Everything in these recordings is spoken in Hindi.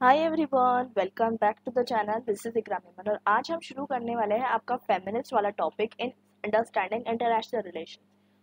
Hi everyone, welcome back to the channel. This is Ikram Iman और आज हम शुरू करने वाले हैं आपका फेमिनिस्ट वाला topic in understanding international relation.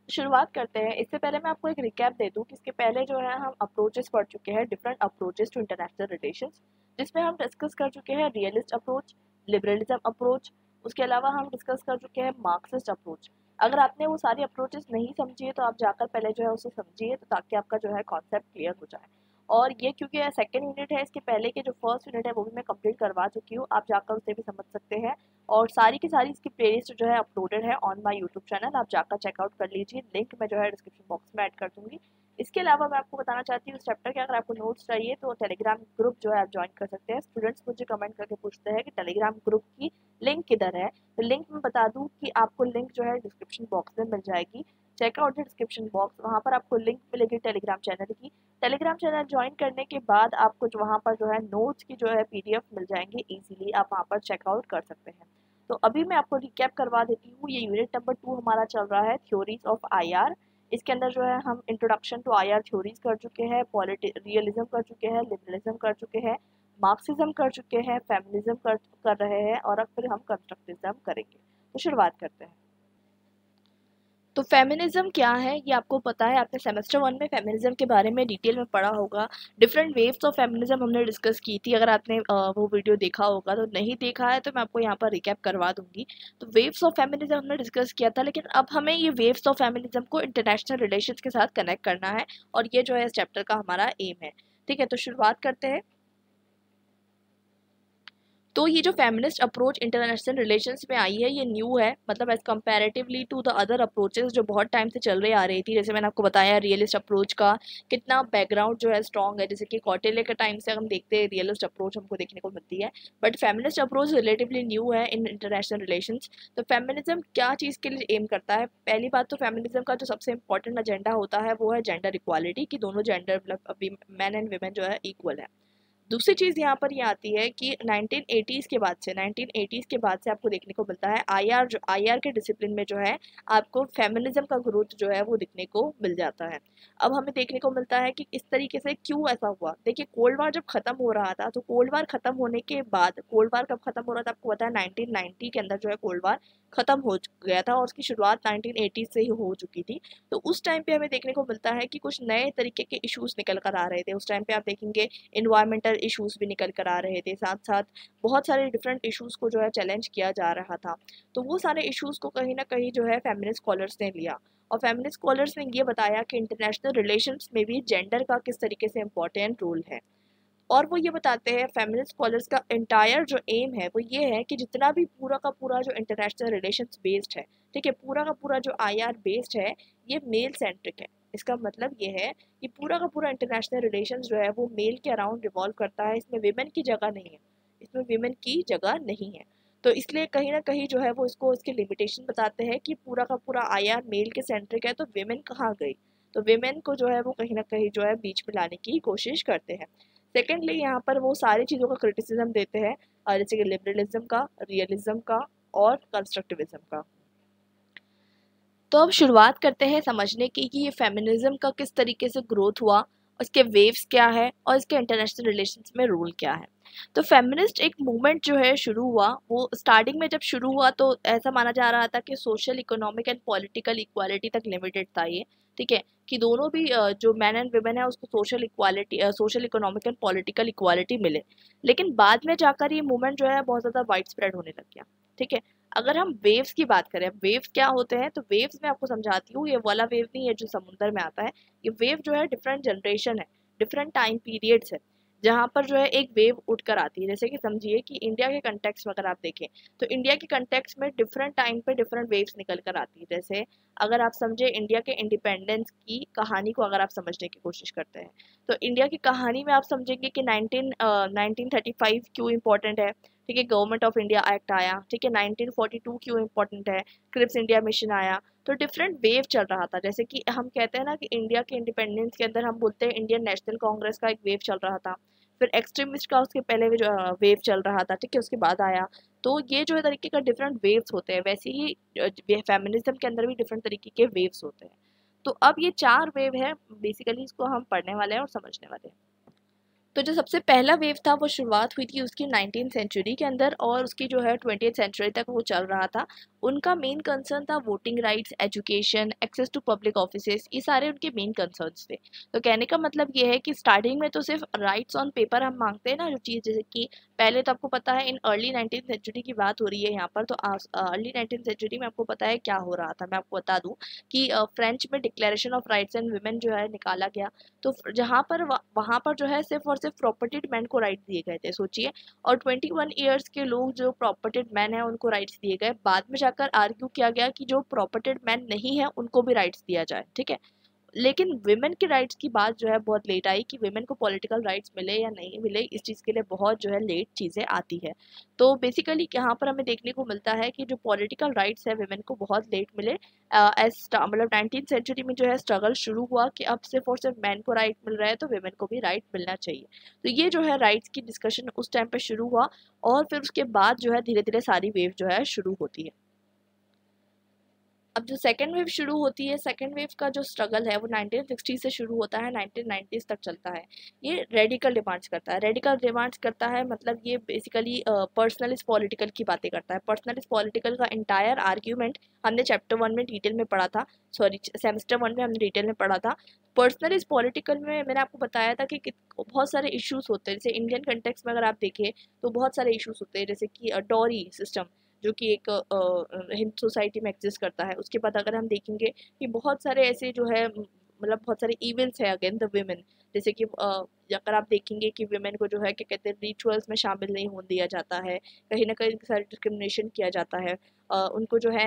शुरुआत करते हैं। इससे पहले मैं आपको एक रिकैप दे दूं कि इसके पहले जो है हम अप्रोचेस पढ़ चुके हैं, different approaches to international relations, जिसमें हम डिस्कस कर चुके हैं रियलिस्ट अप्रोच, लिबरलिज्म अप्रोच। उसके अलावा हम डिस्कस कर चुके हैं मार्क्सिस्ट अप्रोच। अगर आपने वो सारी अप्रोचेस नहीं समझी है तो आप जाकर पहले जो है उसे समझिए, तो ताकि आपका जो है कॉन्सेप्ट क्लियर हो जाए। और ये क्योंकि सेकंड यूनिट है, इसके पहले के जो फर्स्ट यूनिट है वो भी मैं कंप्लीट करवा चुकी हूँ, आप जाकर उसे भी समझ सकते हैं। और सारी की सारी इसकी प्लेलिस्ट जो है अपलोडेड है ऑन माय यूट्यूब चैनल, आप जाकर चेकआउट कर लीजिए। लिंक मैं जो है डिस्क्रिप्शन बॉक्स में ऐड कर दूंगी। इसके अलावा मैं आपको बताना चाहती हूँ इस चैप्टर के अगर आपको नोट्स चाहिए तो टेलीग्राम ग्रुप जो है आप ज्वाइन कर सकते हैं। स्टूडेंट्स मुझे कमेंट करके पूछते हैं कि टेलीग्राम ग्रुप की लिंक किधर है, तो लिंक मैं बता दूं कि आपको लिंक जो है डिस्क्रिप्शन बॉक्स में मिल जाएगी। चेकआउट द डिस्क्रिप्शन बॉक्स, वहाँ पर आपको लिंक मिलेगी टेलीग्राम चैनल की। टेलीग्राम चैनल ज्वाइन करने के बाद आपको जो वहाँ पर जो है नोट्स की जो है पीडीएफ मिल जाएंगे, इजीली आप वहाँ पर चेकआउट कर सकते हैं। तो अभी मैं आपको रिकैप करवा देती हूँ। ये यूनिट नंबर 2 हमारा चल रहा है, थ्योरीज ऑफ आईआर। इसके अंदर जो है हम इंट्रोडक्शन टू आईआर थ्योरीज कर चुके हैं, रियलिज्म कर चुके हैं, लिबरलिज्म कर चुके हैं, मार्क्सिज्म कर चुके हैं, फेमिनिज्म कर रहे हैं और अब फिर हम कंस्ट्रक्टिविज्म करेंगे। तो शुरुआत करते हैं। तो फेमिनिज्म क्या है ये आपको पता है, आपने सेमेस्टर 1 में फेमिनिज्म के बारे में डिटेल में पढ़ा होगा। डिफरेंट वेव्स ऑफ फेमिनिज्म हमने डिस्कस की थी। अगर आपने वो वीडियो देखा होगा, तो नहीं देखा है तो मैं आपको यहाँ पर रिकैप करवा दूंगी। तो वेव्स ऑफ फेमिनिज्म हमने डिस्कस किया था, लेकिन अब हमें ये वेव्स ऑफ फेमिनिज्म को इंटरनेशनल रिलेशंस के साथ कनेक्ट करना है और ये जो है इस चैप्टर का हमारा एम है। ठीक है, तो शुरुआत करते हैं। तो ये जो फेमिनिस्ट अप्रोच इंटरनेशनल रिलेशंस में आई है, ये न्यू है, मतलब as comparatively to the other approaches जो बहुत टाइम से चल रही आ रही थी। जैसे मैंने आपको बताया रियलिस्ट अप्रोच का कितना बैकग्राउंड जो है स्ट्रॉन्ग है, जैसे कि कौटिल्य के टाइम से हम देखते हैं रियलिस्ट अप्रोच हमको देखने को मिलती है। But feminist approach relatively new है इन इंटरनेशनल रिलेशंस। तो फेमिनिज्म क्या चीज़ के लिए एम करता है? पहली बात तो फेमिनिज्म का जो सबसे इंपॉर्टेंट एजेंडा होता है वो है जेंडर इक्वालिटी, कि दोनों जेंडर मतलब मैन एंड वीमेन जो है इक्वल है। दूसरी चीज़ यहाँ पर ये आती है कि 1980s के बाद से आपको देखने को मिलता है आईआर के डिसिप्लिन में जो है आपको फेमिनिज्म का ग्रोथ जो है वो दिखने को मिल जाता है। अब हमें देखने को मिलता है कि इस तरीके से क्यों ऐसा हुआ। देखिए, कोल्ड वार जब खत्म हो रहा था, तो कोल्ड वार खत्म होने के बाद, कोल्ड वार कब खत्म हो रहा था आपको पता है, 1990 के अंदर जो है कोल्ड वार खत्म हो गया था और उसकी शुरुआत 1980 से ही हो चुकी थी। तो उस टाइम पे हमें देखने को मिलता है कि कुछ नए तरीके के इश्यूज निकल कर आ रहे थे। उस टाइम पे आप देखेंगे इन्वायरमेंटल इश्यूज भी निकल कर आ रहे थे, साथ साथ बहुत सारे डिफरेंट इश्यूज को जो है चैलेंज किया जा रहा था। तो वो सारे इश्यूज को कहीं ना कहीं जो है फेमिनिस्ट स्कॉलर्स ने लिया और फेमिनिस्ट स्कॉलर्स ने ये बताया कि इंटरनेशनल रिलेशंस में भी जेंडर का किस तरीके से इम्पोर्टेंट रोल है। और वो ये बताते हैं, फेमिनिस्ट स्कॉलर्स का एंटायर जो एम है वो ये है कि जितना भी पूरा का पूरा जो इंटरनेशनल रिलेशंस बेस्ड है, ठीक है, पूरा का पूरा जो आईआर बेस्ड है, ये मेल सेंट्रिक है। इसका मतलब ये है कि पूरा का पूरा इंटरनेशनल रिलेशंस जो है वो मेल के अराउंड रिवॉल्व करता है, इसमें विमेन की जगह नहीं है, इसमें विमेन की जगह नहीं है। तो इसलिए कहीं ना कहीं जो है वो इसको इसके लिमिटेशन बताते हैं कि पूरा का पूरा आईआर मेल के सेंट्रिक है, तो विमेन कहाँ गई। तो विमेन को जो है वो कहीं ना कहीं जो है बीच में लाने की कोशिश करते हैं। सेकेंडली यहाँ पर वो सारी चीज़ों का क्रिटिसिज्म देते हैं, जैसे कि लिबरलिज्म का, रियलिज्म का और कंस्ट्रक्टिविज्म का। तो अब शुरुआत करते हैं समझने की कि ये फेमिनिज्म का किस तरीके से ग्रोथ हुआ, उसके वेव्स क्या है और इसके इंटरनेशनल रिलेशंस में रोल क्या है। तो फेमिनिस्ट एक मूवमेंट जो है शुरू हुआ, वो स्टार्टिंग में जब शुरू हुआ तो ऐसा माना जा रहा था कि social economic and political equality तक लिमिटेड था ये। ठीक है, कि दोनों भी जो मैन एंड वुमेन है उसको social equality, social economic and political equality मिले। लेकिन बाद में जाकर ये मूवमेंट जो है बहुत ज़्यादा वाइड स्प्रेड होने लग गया। ठीक है, अगर हम वेव्स की बात करें, वेव्स क्या होते हैं, तो वेव्स मैं आपको समझाती हूँ। ये वाला वेव नहीं है जो समुद्र में आता है, ये वेव जो है डिफरेंट जनरेशन है, डिफरेंट टाइम पीरियड्स है, जहाँ पर जो है एक वेव उठकर आती है। जैसे कि समझिए कि इंडिया के कंटेक्स्ट में अगर आप देखें, तो इंडिया के कंटेक्स्ट में डिफरेंट टाइम पे डिफरेंट वेव्स निकल कर आती है। जैसे अगर आप समझे इंडिया के इंडिपेंडेंस की कहानी को अगर आप समझने की कोशिश करते हैं, तो इंडिया की कहानी में आप समझेंगे कि 1935 क्यों इम्पोर्टेंट है। ठीक है, गवर्नमेंट ऑफ इंडिया एक्ट आया। ठीक है, 1942 क्यों इम्पोर्टेंट है, क्रिप्स इंडिया मिशन आया। तो डिफरेंट वेव चल रहा था। जैसे कि हम कहते हैं ना कि इंडिया के इंडिपेंडेंस के अंदर हम बोलते हैं इंडियन नेशनल कांग्रेस का एक वेव चल रहा था, फिर एक्सट्रीमिस्ट का उसके पहले जो वेव चल रहा था, ठीक है, उसके बाद आया। तो ये जो है तरीके का डिफरेंट वेव्स होते हैं, वैसे ही फेमिनिज्म के अंदर भी डिफरेंट तरीके के वेव्स होते हैं। तो अब ये 4 वेव है, बेसिकली इसको हम पढ़ने वाले हैं और समझने वाले हैं। तो जो सबसे पहला वेव था वो शुरुआत हुई थी उसकी 19th सेंचुरी के अंदर और उसकी जो है 20th सेंचुरी तक वो चल रहा था। उनका मेन कंसर्न था voting rights, education, access to public offices, ये सारे उनके मेन कंसर्न्स थे। तो कहने का मतलब ये है कि स्टार्टिंग में तो सिर्फ राइट्स ऑन पेपर हम मांगते हैं ना, जो चीज़ जैसे कि पहले तो आपको पता है इन अर्ली 19th सेंचुरी की बात हो रही है यहाँ पर, तो अर्ली 19th सेंचुरी में आपको पता है क्या हो रहा था, मैं आपको बता दूँ कि फ्रेंच में declaration of rights and women जो है निकाला गया। तो जहाँ पर वहाँ पर जो है सिर्फ और सिर्फ प्रॉपर्टीड मैन को राइट दिए गए थे, सोचिए। और 21 ईयर्स के लोग जो प्रॉपर्टीड मैन है उनको राइट्स दिए गए। बाद में जाकर आर्ग्यू किया गया कि जो प्रॉपर्टीड मैन नहीं है उनको भी राइट्स दिया जाए, ठीक है। लेकिन विमेन के राइट्स की बात जो है बहुत लेट आई कि विमेन को पॉलिटिकल राइट्स मिले या नहीं मिले, इस चीज़ के लिए बहुत जो है लेट चीज़ें आती है। तो बेसिकली यहाँ पर हमें देखने को मिलता है कि जो पॉलिटिकल राइट्स है विमेन को बहुत लेट मिले। मतलब 19th सेंचुरी में जो है स्ट्रगल शुरू हुआ कि अब सिर्फ और सिर्फ मैन को राइट मिल रहा है तो विमेन को भी राइट मिलना चाहिए। तो ये जो है राइट्स की डिस्कशन उस टाइम पे शुरू हुआ और फिर उसके बाद जो है धीरे धीरे सारी वेव जो है शुरू होती है। अब जो सेकेंड वेव शुरू होती है, सेकेंड वेव का जो स्ट्रगल है वो 1960 से शुरू होता है, 1990s तक चलता है। ये रेडिकल डिमांड्स करता है। रेडिकल डिमांड्स करता है मतलब ये बेसिकली पर्सनलिस्ट पॉलिटिकल की बातें करता है। पर्सनलिस्ट पॉलिटिकल का इंटायर आर्ग्यूमेंट हमने चैप्टर 1 में डिटेल में पढ़ा था, सॉरी सेमेस्टर 1 में हमने डिटेल में पढ़ा था। पर्सनलिस्ट पॉलिटिकल में मैंने आपको बताया था कि बहुत सारे इश्यूज होते हैं। जैसे इंडियन कंटेक्स्ट में अगर आप देखें तो बहुत सारे इश्यूज होते हैं, जैसे कि डॉरी सिस्टम जो कि एक हिंदू सोसाइटी में एग्जिस्ट करता है। उसके बाद अगर हम देखेंगे कि बहुत सारे ऐसे जो है मतलब बहुत सारे इवेंट्स है अगेंस्ट द वुमेन, जैसे कि अगर आप देखेंगे कि वुमेन को जो है क्या कहते हैं रिचुअल्स में शामिल नहीं होने दिया जाता है, कहीं ना कहीं सारे डिस्क्रिमिनेशन किया जाता है। उनको जो है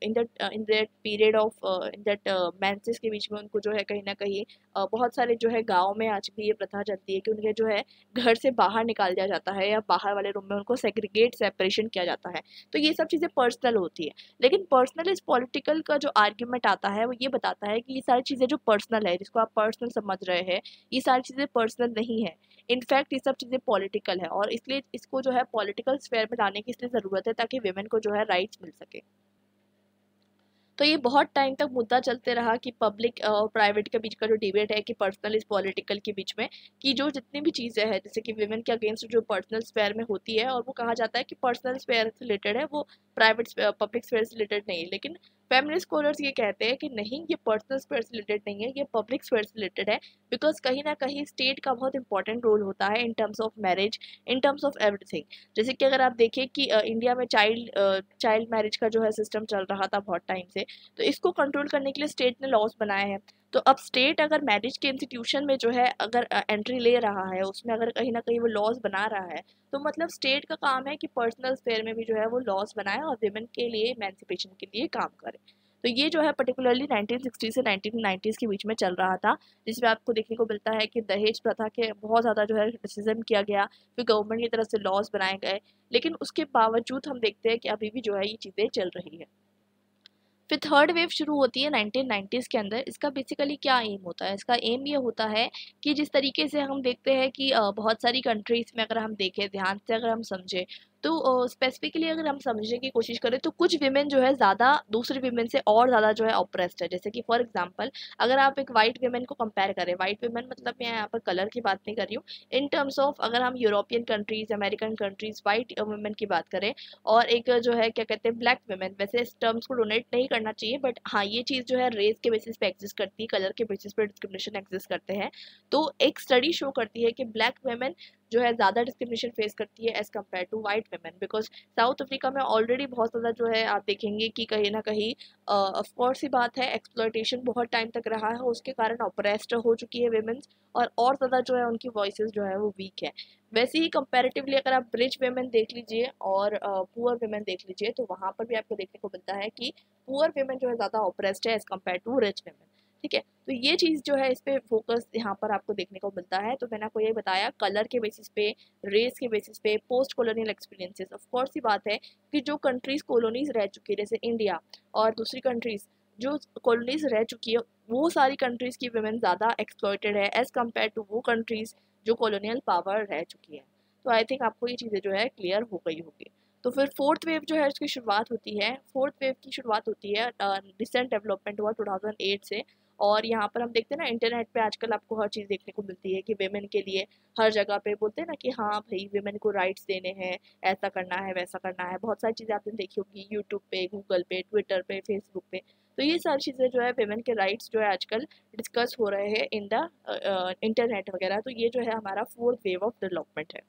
in that period of in that menses के बीच में उनको जो है कहीं ना कहीं बहुत सारे जो है गाँव में आज भी ये प्रथा चलती है कि उनके जो है घर से बाहर निकाल दिया जाता है या बाहर वाले रूम में उनको सेग्रीगेट सेपरेशन किया जाता है। तो ये सब चीज़ें पर्सनल होती है। लेकिन पर्सनलिस्ट पॉलिटिकल का जो आर्ग्यूमेंट आता है वो ये बताता है कि ये सारी चीज़ें जो पर्सनल है, जिसको आप पर्सनल समझ रहे हैं, ये सारी चीज़ें पर्सनल नहीं है। इनफैक्ट ये सब चीज़ें पॉलिटिकल है और इसलिए इसको जो है पॉलिटिकल स्फेयर में लाने की इसलिए ज़रूरत है ताकि विमेन को जो है राइट्स मिल सके। तो ये बहुत टाइम तक मुद्दा चलते रहा कि पब्लिक और प्राइवेट के बीच का जो डिबेट है कि पर्सनल इज पॉलिटिकल के बीच में, कि जो जितनी भी चीज़ें हैं जैसे कि विमेन के अगेंस्ट जो पर्सनल स्फेयर में होती है और वो कहा जाता है कि पर्सनल स्फेयर से रिलेटेड है, वो प्राइवेट पब्लिक स्फेयर से रिलेटेड नहीं है। लेकिन फेमिनिस्ट स्कॉलर्स ये कहते हैं कि नहीं, ये पर्सनल स्फेयर से रिलेटेड नहीं है, ये पब्लिक स्फेयर से रिलेटेड है। बिकॉज कहीं ना कहीं स्टेट का बहुत इंपॉर्टेंट रोल होता है in terms of marriage, in terms of everything. जैसे कि अगर आप देखें कि इंडिया में चाइल्ड मैरिज का जो है सिस्टम चल रहा था बहुत टाइम से, तो इसको कंट्रोल करने के लिए स्टेट ने लॉज बनाए हैं। तो अब स्टेट अगर मैरिज के इंस्टीट्यूशन में जो है अगर एंट्री ले रहा है, उसमें अगर कहीं ना कहीं वो लॉज बना रहा है, तो मतलब स्टेट का काम है कि पर्सनल स्फेयर में भी जो है वो लॉज बनाए और विमेन के लिए इमेंसिपेशन के लिए काम करे। तो ये जो है पर्टिकुलरली 1960 से 1990s के बीच में चल रहा था, जिसमें आपको देखने को मिलता है कि दहेज प्रथा के बहुत ज़्यादा जो है क्रिटिसिज्म किया गया, फिर गवर्नमेंट की तरफ से लॉज बनाए गए। लेकिन उसके बावजूद हम देखते हैं कि अभी भी जो है ये चीज़ें चल रही है। फिर थर्ड वेव शुरू होती है 1990s के अंदर। इसका बेसिकली क्या एम होता है? इसका एम ये होता है कि जिस तरीके से हम देखते हैं कि बहुत सारी कंट्रीज़ में अगर हम देखें ध्यान से, अगर हम समझें तो स्पेसिफिकली अगर हम समझने की कोशिश करें तो कुछ विमेन जो है ज़्यादा दूसरी विमेन से और ज़्यादा जो है ऑप्रेस्ड है। जैसे कि फॉर एग्जांपल अगर आप एक वाइट विमेन को कंपेयर करें, वाइट विमेन मतलब मैं यहाँ पर कलर की बात नहीं कर रही हूँ, इन टर्म्स ऑफ अगर हम European countries, American countries white women की बात करें और एक जो है क्या कहते हैं ब्लैक वुमेन, वैसे इस टर्म्स को डोनेट नहीं करना चाहिए बट हाँ ये चीज़ जो है रेस के बेसिस पे एग्जिस्ट करती है, कलर के बेसिस पे डिस्क्रिमिनेशन एग्जिस्ट करते हैं। तो एक स्टडी शो करती है कि ब्लैक वुमेन जो है ज़्यादा डिस्क्रिमिनेशन फेस करती है as compare to white women, because South Africa में ऑलरेडी बहुत ज़्यादा जो है आप देखेंगे कि कहीं ना कहीं ऑफकोर्स ही बात है एक्सप्लॉयटेशन बहुत टाइम तक रहा है, उसके कारण ऑपरेस्ड हो चुकी है वेमेंस और ज़्यादा जो है उनकी वॉइसेस जो है वो वीक है। वैसे ही कंपैरेटिवली अगर आप रिच वेमेन देख लीजिए और पुअर वेमेन देख लीजिए तो वहाँ पर भी आपको देखने को मिलता है कि पुअर वेमेन जो है ज़्यादा ऑपरेस्ड है as compare to rich women. ठीक है, तो ये चीज़ जो है इस पे फोकस यहाँ पर आपको देखने को मिलता है। तो मैंने आपको ये बताया कलर के बेसिस पे, रेस के बेसिस पे, post colonial experiences. Of course ही बात है कि जो कंट्रीज़ कॉलोनीज रह चुकी है जैसे इंडिया और दूसरी कंट्रीज़ जो कॉलोनीज रह चुकी है, वो सारी कंट्रीज़ की वुमेन ज़्यादा एक्सप्लॉयटेड है एज़ कम्पेयर टू वो कंट्रीज़ जो कॉलोनियल पावर रह चुकी है। तो आई थिंक आपको ये चीज़ें जो है क्लियर हो गई होगी। तो फिर फोर्थ वेव जो है उसकी शुरुआत होती है, फोर्थ वेव की शुरुआत होती है रिसेंट डेवलपमेंट हुआ 2008 से और यहाँ पर हम देखते हैं ना इंटरनेट पे आजकल आपको हर चीज़ देखने को मिलती है कि वेमेन के लिए हर जगह पे बोलते हैं ना कि हाँ भाई वेमेन को राइट्स देने हैं, ऐसा करना है वैसा करना है, बहुत सारी चीज़ें आपने देखी होगी यूट्यूब पे, गूगल पे, ट्विटर पे, फेसबुक पे। तो ये सारी चीज़ें जो है वेमेन के राइट्स जो है आजकल डिस्कस हो रहे हैं इन द इंटरनेट वगैरह। तो ये जो है हमारा फोर्थ वेव ऑफ डेवलपमेंट है।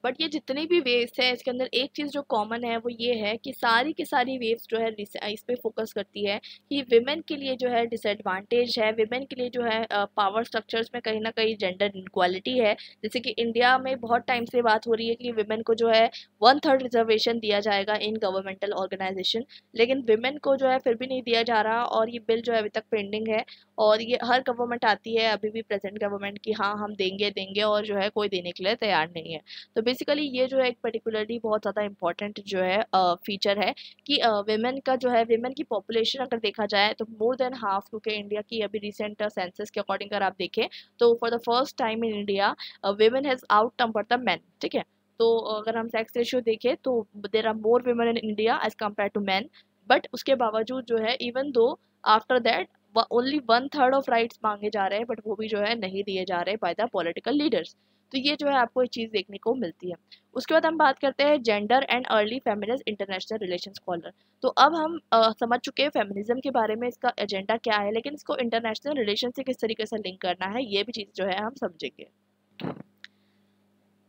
बट ये जितनी भी वेव्स है इसके अंदर एक चीज़ जो कॉमन है वो ये है कि सारी की सारी वेव्स जो है इस पे फोकस करती है कि विमेन के लिए जो है डिसएडवांटेज है, विमेन के लिए जो है पावर स्ट्रक्चर्स में कहीं ना कहीं जेंडर इनक्वालिटी है। जैसे कि इंडिया में बहुत टाइम से बात हो रही है कि विमेन को जो है 1/3 रिजर्वेशन दिया जाएगा इन गवर्नमेंटल ऑर्गेनाइजेशन, लेकिन विमेन को जो है फिर भी नहीं दिया जा रहा और ये बिल जो है अभी तक पेंडिंग है। और ये हर गवर्नमेंट आती है अभी भी प्रेजेंट गवर्नमेंट की हाँ हम देंगे देंगे और जो है कोई देने के लिए तैयार नहीं है। तो बेसिकली ये जो है एक पर्टिकुलरली बहुत ज़्यादा इम्पॉर्टेंट जो है फीचर है कि वेमेन का जो है वेमेन की पॉपुलेशन अगर देखा जाए तो मोर देन हाफ, क्योंकि इंडिया की अभी रिसेंट सेंसस के अकॉर्डिंग अगर आप देखें तो for the first time in India women has outnumber the man. ठीक है, तो अगर हम सेक्स रेशियो देखें तो there are more women in India as compare to man. But उसके बावजूद जो है even though after that only 1/3 of rights मांगे जा रहे हैं, बट वो भी जो है नहीं दिए जा रहे बाय द पॉलिटिकल लीडर्स। तो ये जो है आपको एक चीज़ देखने को मिलती है। उसके बाद हम बात करते हैं gender and early feminist international relation scholar. तो अब हम समझ चुके हैं फेमिनिज्म के बारे में, इसका एजेंडा क्या है, लेकिन इसको इंटरनेशनल रिलेशन से किस तरीके से लिंक करना है ये भी चीज़ जो है हम समझेंगे।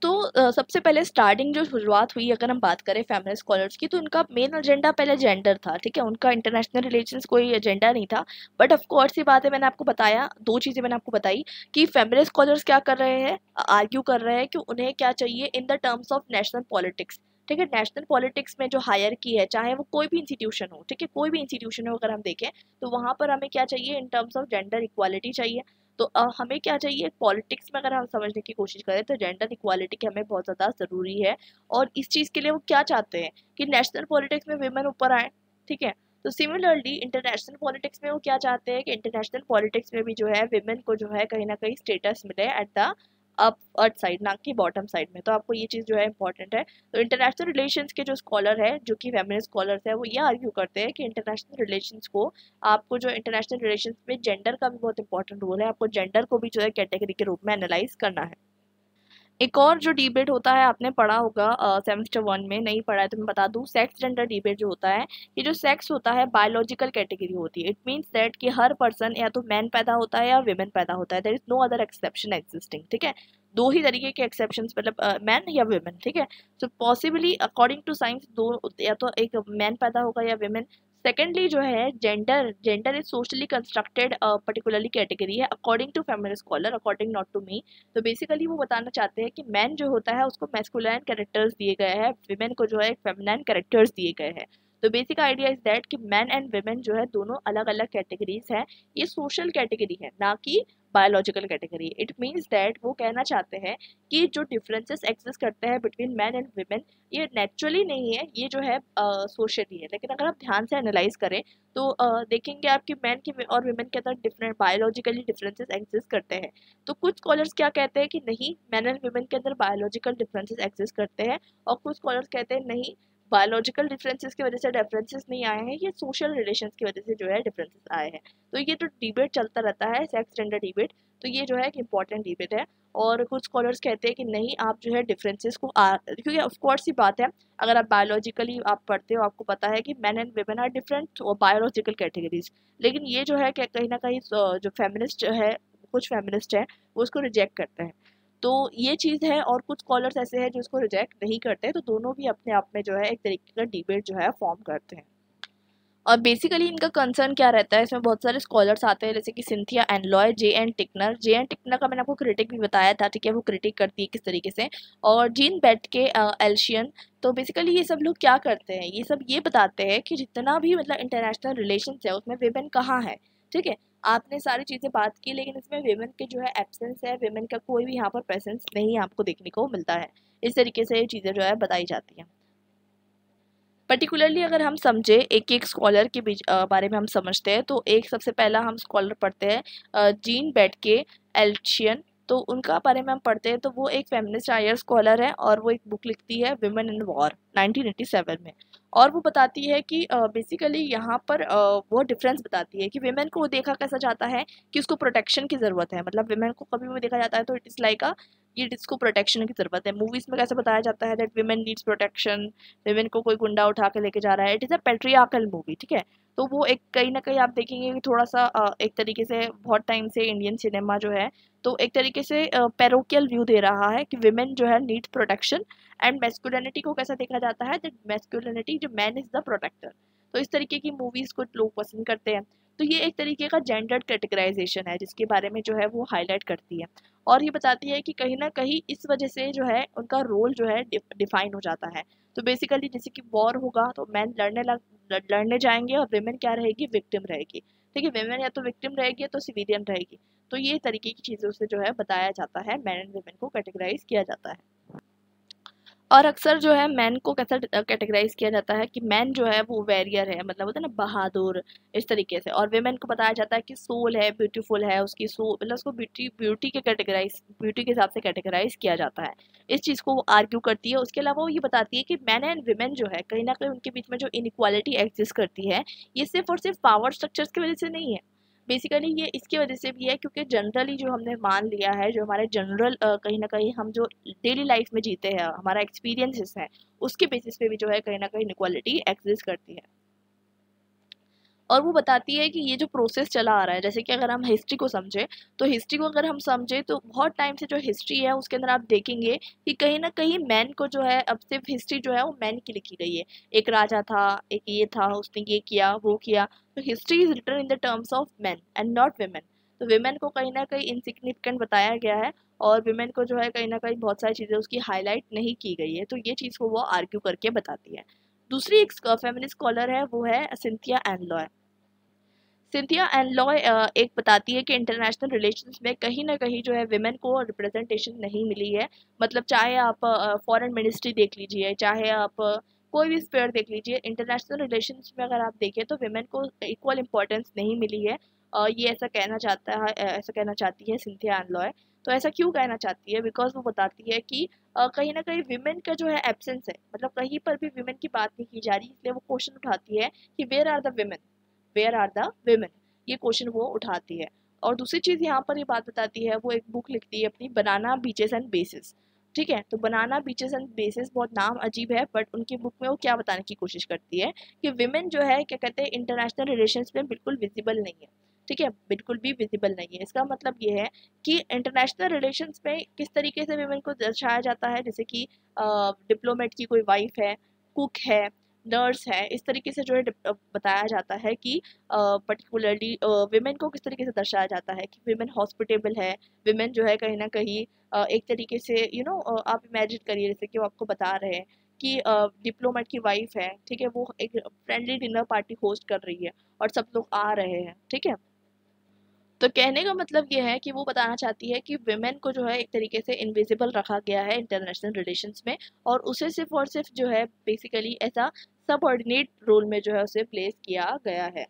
तो सबसे पहले स्टार्टिंग जो शुरुआत हुई अगर हम बात करें फेमिनिस्ट स्कॉलर्स की, तो उनका मेन एजेंडा पहले जेंडर था। ठीक है, उनका इंटरनेशनल रिलेशंस कोई एजेंडा नहीं था। बट ऑफ कोर्स ये बात है, मैंने आपको बताया दो चीज़ें मैंने आपको बताई कि फेमिनिस्ट स्कॉलर्स क्या कर रहे हैं, आर्ग्यू कर रहे हैं कि उन्हें क्या चाहिए इन the terms of national politics. ठीक है, नेशनल पॉलिटिक्स में जो हायर की है चाहे वो कोई भी इंस्टीट्यूशन हो, ठीक है कोई भी इंस्टीट्यूशन हो अगर हम देखें तो वहाँ पर हमें क्या चाहिए in terms of gender equality चाहिए। तो हमें क्या चाहिए पॉलिटिक्स में अगर हम समझने की कोशिश करें तो जेंडर इक्वालिटी की हमें बहुत ज़्यादा ज़रूरी है। और इस चीज़ के लिए वो क्या चाहते हैं कि नेशनल पॉलिटिक्स में विमेन ऊपर आए। ठीक है, तो सिमिलरली इंटरनेशनल पॉलिटिक्स में वो क्या चाहते हैं कि इंटरनेशनल पॉलिटिक्स में भी जो है विमेन को जो है कहीं ना कहीं स्टेटस मिले at the up earth side, ना कि बॉटम साइड में। तो आपको ये चीज़ जो है इंपॉर्टेंट है। तो इंटरनेशनल रिलेशंस के जो स्कॉलर है जो कि फेमिनिस्ट स्कॉलर्स है वो ये आर्ग्यू करते हैं कि इंटरनेशनल रिलेशंस को आपको जो इंटरनेशनल रिलेशंस में जेंडर का भी बहुत इंपॉर्टेंट रोल है, आपको जेंडर को भी जो है कैटेगरी के रूप में एनालाइज करना है। एक और जो डिबेट होता है आपने पढ़ा होगा सेमेस्टर 1 में, नहीं पढ़ा है तो मैं बता दूं, सेक्स जेंडर डिबेट जो होता है, ये जो सेक्स होता है बायोलॉजिकल कैटेगरी होती है। इट मीन्स दैट कि हर पर्सन या तो मैन पैदा होता है या विमेन पैदा होता है, there is no other exception existing. ठीक है, दो ही तरीके के एक्सेप्शंस, मतलब मैन या विमेन। ठीक है, सो पॉसिबली अकॉर्डिंग टू साइंस दो या तो एक मैन पैदा होगा या विमेन। सेकेंडली जो है gender, gender is socially constructed particularly category है according to feminist scholar, according not to me. तो बेसिकली वो बताना चाहते हैं कि मैन जो होता है उसको मैस्कुलाइन कैरेक्टर्स दिए गए हैं, विमेन को जो है फेमिनाइन कैरेक्टर्स दिए गए हैं। तो बेसिक आइडिया इज दैट कि मैन एंड विमेन जो है दोनों अलग अलग कैटेगरीज हैं, ये सोशल कैटेगरी है ना कि biological category. It means that वो कहना चाहते हैं कि जो डिफरेंसेस एग्जिस्ट करते हैं बिटवीन मैन एंड विमेन ये नेचुरली नहीं है, ये जो है सोशली है। लेकिन अगर आप ध्यान से एनालाइज करें तो देखेंगे आप कि मैन के और विमेन के अंदर डिफरेंट बायोलॉजिकली डिफरेंसेस एग्जिस्ट करते हैं। तो कुछ स्कॉलर्स क्या कहते हैं कि नहीं, मैन एंड विमेन के अंदर बायोलॉजिकल डिफरेंसेस एग्जिस्ट करते हैं, और कुछ स्कॉलर्स कहते हैं नहीं, बायोलॉजिकल डिफरेंसेस की वजह से डिफरेंसेस नहीं आए हैं, ये सोशल रिलेशंस की वजह से जो है डिफरेंसेस आए हैं। तो ये जो डिबेट चलता रहता है सेक्स जेंडर डिबेट, तो ये जो है एक इम्पॉर्टेंट डिबेट है। और कुछ स्कॉलर्स कहते हैं कि नहीं, आप जो है डिफरेंसेस को क्योंकि ऑफकोर्स ही बात है, अगर आप बायोलॉजिकली आप पढ़ते हो आपको पता है कि man and women are different biological categories. लेकिन ये जो है कि कहीं ना कहीं जो फेमिनिस्ट है, कुछ फेमिनिस्ट है वो उसको रिजेक्ट करते हैं। तो ये चीज़ है, और कुछ स्कॉलर्स ऐसे हैं जो इसको रिजेक्ट नहीं करते। तो दोनों भी अपने आप में जो है एक तरीके का डिबेट जो है फॉर्म करते हैं। और बेसिकली इनका कंसर्न क्या रहता है, इसमें बहुत सारे स्कॉलर्स आते हैं जैसे कि Cynthia Enloe, J Ann Tickner. J Ann Tickner का मैंने आपको क्रिटिक भी बताया था, ठीक है, वो क्रिटिक करती है किस तरीके से। और जीन बेट के एल्शियन। तो बेसिकली ये सब लोग क्या करते हैं, ये सब ये बताते हैं कि जितना भी मतलब इंटरनेशनल रिलेशन है उसमें विमेन कहाँ है। ठीक है, आपने सारी चीज़ें बात की लेकिन इसमें विमेन के जो है एब्सेंस है, विमेन का कोई भी यहाँ पर प्रेजेंस नहीं आपको देखने को मिलता है। इस तरीके से ये चीज़ें जो है बताई जाती हैं। पर्टिकुलरली अगर हम समझे एक एक स्कॉलर के बारे में हम समझते हैं, तो एक सबसे पहला हम स्कॉलर पढ़ते हैं जीन बेटके एल्शियन। तो उनका बारे में हम पढ़ते हैं तो वो एक फेमिनिस्ट हायर स्कॉलर है और वो एक बुक लिखती है विमेन इन वॉर 1987 में। और वो बताती है कि बेसिकली यहाँ पर वो डिफरेंस बताती है कि विमेन को देखा कैसा जाता है कि उसको प्रोटेक्शन की ज़रूरत है, मतलब विमेन को कभी भी देखा जाता है तो इट इज़ लाइक अ ये इसको प्रोटेक्शन की ज़रूरत है। मूवीज़ में कैसे बताया जाता है that women needs protection, women को कोई गुंडा उठा के लेके जा रहा है, it is a patriarchal movie, ठीक है। तो वो एक कहीं ना कहीं आप देखेंगे कि थोड़ा सा एक तरीके से बहुत टाइम से इंडियन सिनेमा जो है तो एक तरीके से पैरोकियल व्यू दे रहा है कि विमेन जो है नीड्स प्रोटेक्शन, एंड मैस्कुलिनिटी को कैसा देखा जाता है दैट मैस्कुलिनिटी जो मैन इज द प्रोटेक्टर। तो इस तरीके की मूवीज को लोग पसंद करते हैं। तो ये एक तरीके का जेंडर्ड कैटेगराइजेशन है जिसके बारे में जो है वो हाईलाइट करती है, और ये बताती है कि कहीं ना कहीं इस वजह से जो है उनका रोल जो है डिफाइन हो जाता है। तो बेसिकली जैसे कि वॉर होगा तो मैन लड़ने जाएंगे और विमेन क्या रहेगी, विक्टिम रहेगी, ठीक है। विमेन या तो विक्टिम रहेगी या तो सिविलियन रहेगी। तो ये तरीके की चीज़ों से जो है बताया जाता है, मैन एंड विमेन को कैटेगराइज किया जाता है। और अक्सर जो है मैन को कैसा कैटेगराइज किया जाता है कि मैन जो है वो वैरियर है, मतलब होता है ना बहादुर, इस तरीके से। और वेमेन को बताया जाता है कि सोल है, ब्यूटीफुल है, उसकी सोल मतलब उसको ब्यूटी ब्यूटी के कैटेगराइज ब्यूटी के हिसाब से कैटेगराइज किया जाता है। इस चीज़ को वो आर्ग्यू करती है। उसके अलावा वो ये बताती है कि मैन एंड वेमेन जो है कहीं ना कहीं उनके बीच में जो इनइक्वालिटी एग्जिस्ट करती है ये सिर्फ और सिर्फ पावर स्ट्रक्चर्स की वजह से नहीं है। बेसिकली ये इसकी वजह से भी है क्योंकि जनरली जो हमने मान लिया है, जो हमारे जनरल कहीं ना कहीं हम जो डेली लाइफ में जीते हैं, हमारा एक्सपीरियंसेस है, उसके बेसिस पे भी जो है कहीं ना कहीं इनक्वालिटी एग्जिस्ट करती है। और वो बताती है कि ये जो प्रोसेस चला आ रहा है, जैसे कि अगर हम हिस्ट्री को समझे तो हिस्ट्री को अगर हम समझे तो बहुत टाइम से जो हिस्ट्री है उसके अंदर आप देखेंगे कि कहीं ना कहीं मैन को जो है, अब सिर्फ हिस्ट्री जो है वो मैन की लिखी गई है। एक राजा था, एक ये था, उसने ये किया वो किया। तो history is written in the terms of man and not women. तो वेमेन को कहीं ना कहीं इनसिग्निफिकेंट बताया गया है, और वेमेन को जो है कहीं ना कहीं बहुत सारी चीज़ें उसकी हाईलाइट नहीं की गई है। तो ये चीज़ को वो आर्ग्यू करके बताती है। दूसरी एक फेमिनिस्ट स्कॉलर है वो है Cynthia and. Cynthia and Loy एक बताती है कि इंटरनेशनल रिलेशंस में कहीं ना कहीं जो है विमेन को रिप्रेजेंटेशन नहीं मिली है। मतलब चाहे आप फॉरेन मिनिस्ट्री देख लीजिए, चाहे आप कोई भी स्पेयर देख लीजिए, इंटरनेशनल रिलेशंस में अगर आप देखें तो विमेन को इक्वल इम्पोर्टेंस नहीं मिली है। ये ऐसा कहना चाहता है, ऐसा कहना चाहती है सिंथिया एंड लॉय। तो ऐसा क्यों कहना चाहती है, बिकॉज वो बताती है कि कहीं ना कहीं विमेन का जो है एब्सेंस है, मतलब कहीं पर भी विमेन की बात नहीं की जा रही, इसलिए वो क्वेश्चन उठाती है कि where are the women, where are the women. ये क्वेश्चन वो उठाती है। और दूसरी चीज़ यहाँ पर ये बात बताती है, वो एक बुक लिखती है अपनी, बनाना बीचेस एंड बेसिस, ठीक है। तो बनाना बीचेस एंड बेसिस बहुत नाम अजीब है, बट उनकी बुक में वो क्या बताने की कोशिश करती है कि विमेन जो है क्या कहते हैं इंटरनेशनल रिलेशंस में बिल्कुल विजिबल नहीं है, ठीक है, बिल्कुल भी विजिबल नहीं है। इसका मतलब ये है कि इंटरनेशनल रिलेशंस में किस तरीके से विमेन को दर्शाया जाता है, जैसे कि डिप्लोमेट की कोई वाइफ है, कुक है, नर्स है, इस तरीके से जो है बताया जाता है कि पर्टिकुलरली विमेन को किस तरीके से दर्शाया जाता है कि विमेन हॉस्पिटेबल है, विमेन जो है कहीं ना कहीं एक तरीके से आप इमेजिन करिए जैसे कि वो आपको बता रहे हैं कि डिप्लोमेट की वाइफ है, ठीक है, वो एक फ्रेंडली डिनर पार्टी होस्ट कर रही है और सब लोग आ रहे हैं, ठीक है। तो कहने का मतलब ये है कि वो बताना चाहती है कि विमेन को जो है एक तरीके से इनविजिबल रखा गया है इंटरनेशनल रिलेशंस में, और उसे सिर्फ और सिर्फ जो है बेसिकली ऐसा सबऑर्डिनेट रोल में जो है उसे प्लेस किया गया है।